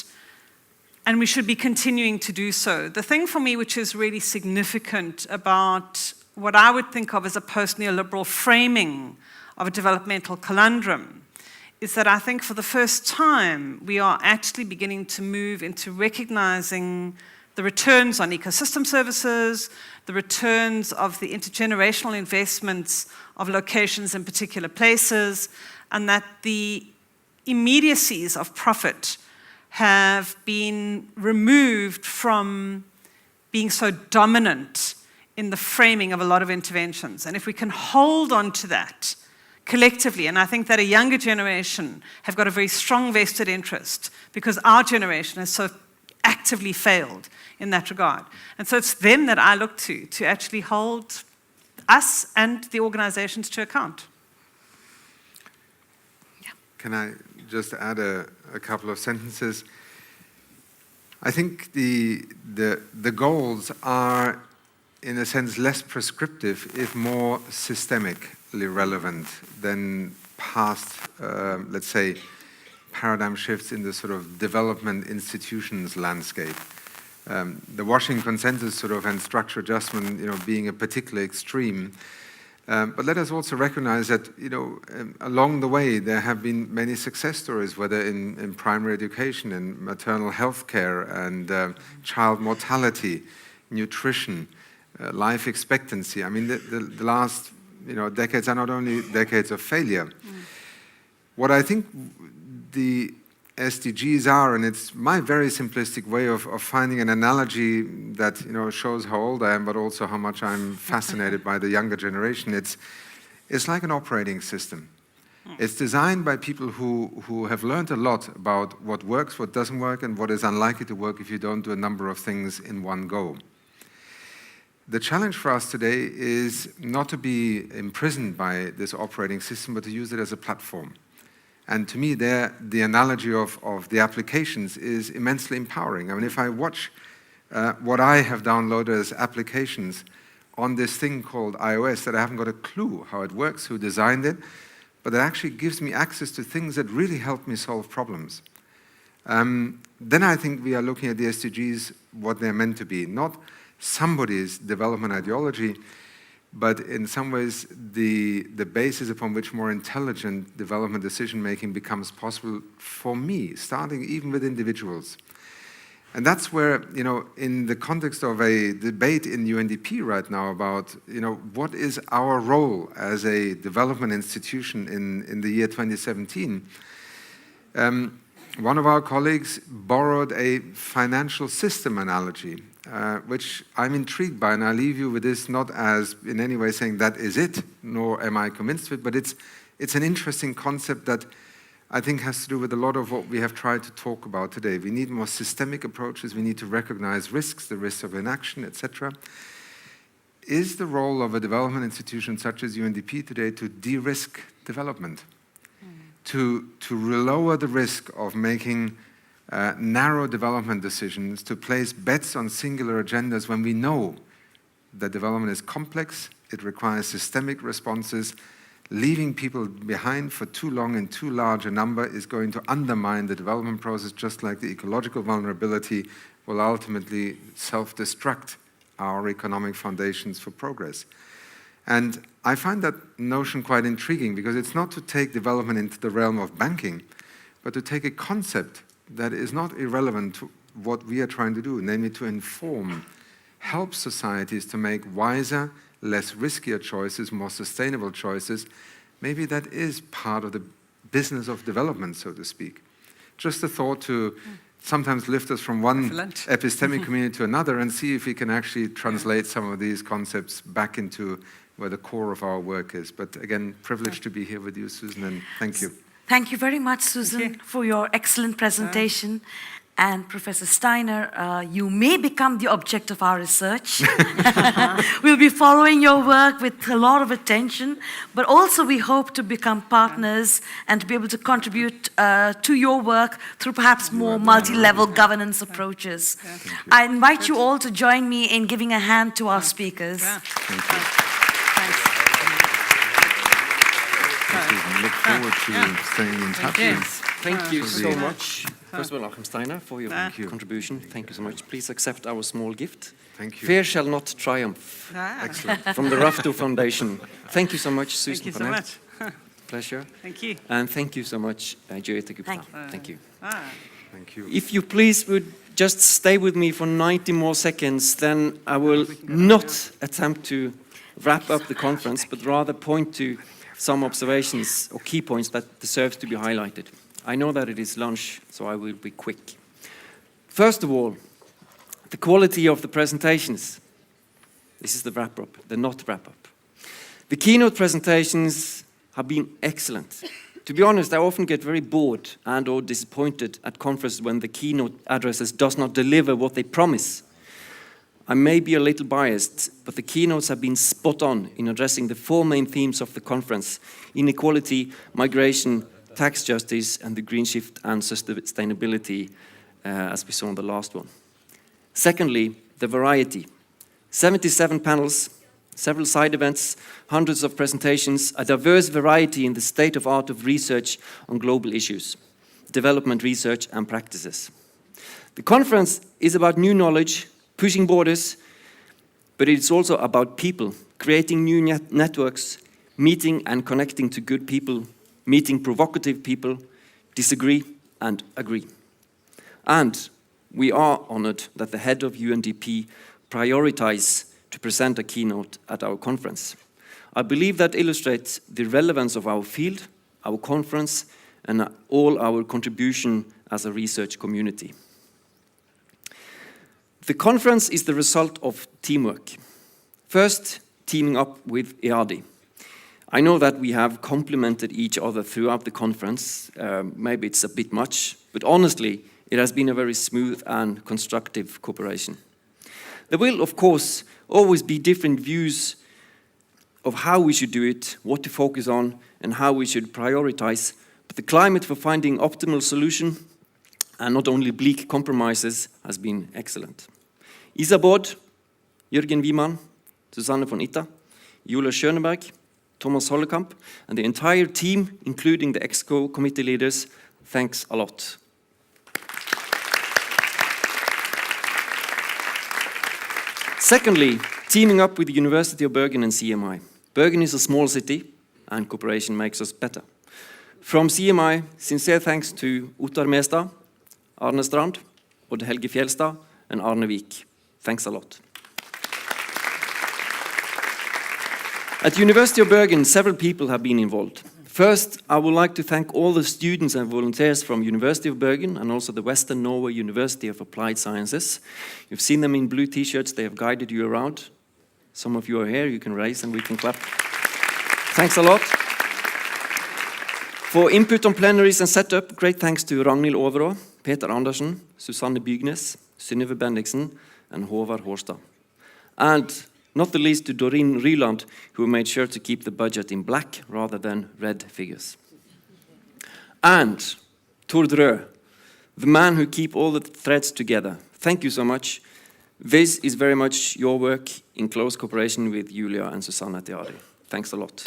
we should be continuing to do so. The thing for me which is really significant about what I would think of as a post-neoliberal framing of a developmental conundrum is that I think for the first time we are actually beginning to move into recognizing the returns on ecosystem services, the returns of the intergenerational investments of locations in particular places, and that the immediacies of profit have been removed from being so dominant in the framing of a lot of interventions. And if we can hold on to that collectively, and I think that a younger generation have got a very strong vested interest because our generation has so actively failed in that regard. And so it's them that I look to actually hold us and the organizations to account. Yeah. Can I just add a couple of sentences? I think the goals are, in a sense, less prescriptive, if more systemically relevant than past, let's say, paradigm shifts in the sort of development institutions landscape. The Washington Consensus sort of and structure adjustment, being a particular extreme. But let us also recognize that, along the way there have been many success stories, whether in primary education, in maternal health care, and child mortality, nutrition, life expectancy. I mean, the last decades are not only decades of failure. What I think the SDGs are, and it's my very simplistic way of finding an analogy that shows how old I am, but also how much I'm fascinated by the younger generation. It's like an operating system. It's designed by people who have learned a lot about what works, what doesn't work, and what is unlikely to work if you don't do a number of things in one go. The challenge for us today is not to be imprisoned by this operating system, but to use it as a platform. And to me, the analogy of the applications is immensely empowering. I mean, if I watch what I have downloaded as applications on this thing called iOS that I haven't got a clue how it works, who designed it, but it actually gives me access to things that really help me solve problems. Then I think we are looking at the SDGs, what they're meant to be. Not somebody's development ideology, but in some ways the basis upon which more intelligent development decision-making becomes possible for me, starting even with individuals. And that's where, you know, in the context of a debate in UNDP right now about, you know, what is our role as a development institution in the year 2017, one of our colleagues borrowed a financial system analogy, which I'm intrigued by, and I leave you with this not as in any way saying that is it, nor am I convinced of it, but it's an interesting concept that I think has to do with a lot of what we have tried to talk about today. We need more systemic approaches. We need to recognize risks, the risks of inaction, etc. Is the role of a development institution such as UNDP today to de-risk development, to lower the risk of making narrow development decisions, to place bets on singular agendas when we know that development is complex, it requires systemic responses. Leaving people behind for too long and too large a number is going to undermine the development process, just like the ecological vulnerability will ultimately self-destruct our economic foundations for progress. And I find that notion quite intriguing, because it's not to take development into the realm of banking, but to take a concept that is not irrelevant to what we are trying to do, namely to inform, help societies to make wiser, less riskier choices, more sustainable choices. Maybe that is part of the business of development, so to speak. Just a thought to sometimes lift us from one epistemic community to another and see if we can actually translate some of these concepts back into where the core of our work is. But again, privileged to be here with you, Susan, and thank you. Thank you very much, Susan, for your excellent presentation. And Professor Steiner, you may become the object of our research. We'll be following your work with a lot of attention, but also we hope to become partners and to be able to contribute to your work through perhaps more multi-level governance approaches. I invite you all to join me in giving a hand to our speakers. Thank you. Look forward to staying in touch. Thank you so much. First of all, Hakeem Steiner, for your contribution. Thank you so much. Please accept our small gift. Thank you. Fear shall not triumph. Excellent. From the Rafto Foundation. Thank you so much, Susan. Thank you so Parnell. much. Pleasure. Thank you. And thank you so much, Joeta Gupta. Thank you. Thank you. If you please would just stay with me for 90 more seconds, then I will not attempt to wrap up the conference, but rather point to some observations or key points that deserves to be highlighted. I know that it is lunch, so I will be quick. First of all, the quality of the presentations. This is the wrap-up, the not wrap-up. The keynote presentations have been excellent. To be honest, I often get very bored and or disappointed at conferences when the keynote addresses does not deliver what they promise. I may be a little biased, but the keynotes have been spot on in addressing the four main themes of the conference: inequality, migration, tax justice, and the green shift and sustainability, as we saw in the last one. Secondly, the variety. 77 panels, several side events, hundreds of presentations, a diverse variety in the state of art of research on global issues, development research and practices. The conference is about new knowledge, pushing borders, but it's also about people, creating new networks, meeting and connecting to good people, meeting provocative people, disagree and agree. And we are honored that the head of UNDP prioritized to present a keynote at our conference. I believe that illustrates the relevance of our field, our conference, and all our contribution as a research community. The conference is the result of teamwork. First, teaming up with EADI. I know that we have complimented each other throughout the conference. Maybe it's a bit much, but honestly, it has been a very smooth and constructive cooperation. There will, of course, always be different views of how we should do it, what to focus on, and how we should prioritize. But the climate for finding optimal solution and not only bleak compromises has been excellent. Isa Bod, Jürgen Wiemann, Susanne von Itta, Julia Schöneberg, Thomas Hollekamp, and the entire team, including the EXCO committee leaders, thanks a lot. Secondly, teaming up with the University of Bergen and CMI. Bergen is a small city, and cooperation makes us better. From CMI, sincere thanks to Ottar Mestad, Arne Strand, Odd Helge Fjellstad, and Arne Vik. Thanks a lot. At the University of Bergen, several people have been involved. First, I would like to thank all the students and volunteers from University of Bergen and also the Western Norway University of Applied Sciences. You've seen them in blue t-shirts, they have guided you around. Some of you are here, you can raise and we can clap. Thanks a lot. For input on plenaries and setup, great thanks to Ragnhild Overå, Peter Andersen, Susanne Bygnes, Synnøve Bendiksen, and Håvard Hårstad. And not the least to Doreen Ryland, who made sure to keep the budget in black rather than red figures. And Tord Røe, the man who keeps all the threads together. Thank you so much. This is very much your work in close cooperation with Julia and Susanne at EADI. Thanks a lot.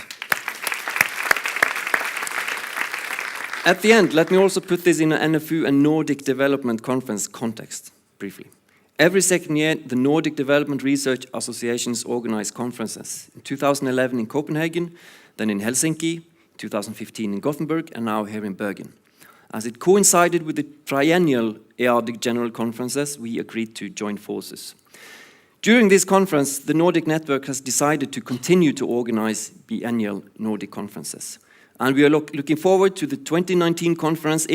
At the end, let me also put this in an NFU and Nordic Development Conference context, briefly. Every second year, the Nordic Development Research Associations organize conferences. In 2011 in Copenhagen, then in Helsinki, 2015 in Gothenburg, and now here in Bergen. As it coincided with the triennial EADI General Conferences, we agreed to join forces. During this conference, the Nordic Network has decided to continue to organize biennial Nordic conferences. And we are looking forward to the 2019 conference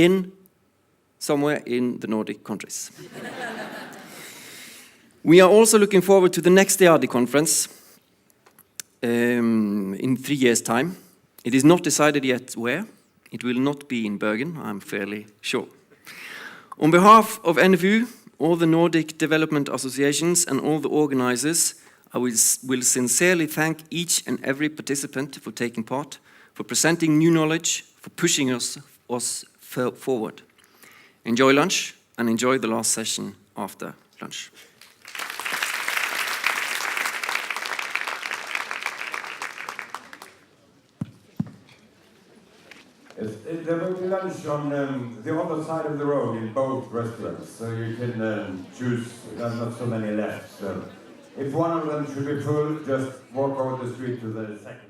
somewhere in the Nordic countries. We are also looking forward to the next EADI conference in 3 years' time. It is not decided yet where. It will not be in Bergen, I'm fairly sure. On behalf of NFU, all the Nordic Development Associations and all the organizers, I will sincerely thank each and every participant for taking part, for presenting new knowledge, for pushing us forward. Enjoy lunch and enjoy the last session after lunch. There will be lunch on the other side of the road in both restaurants, so you can choose. There's not so many left. So if one of them should be full, just walk over the street to the second.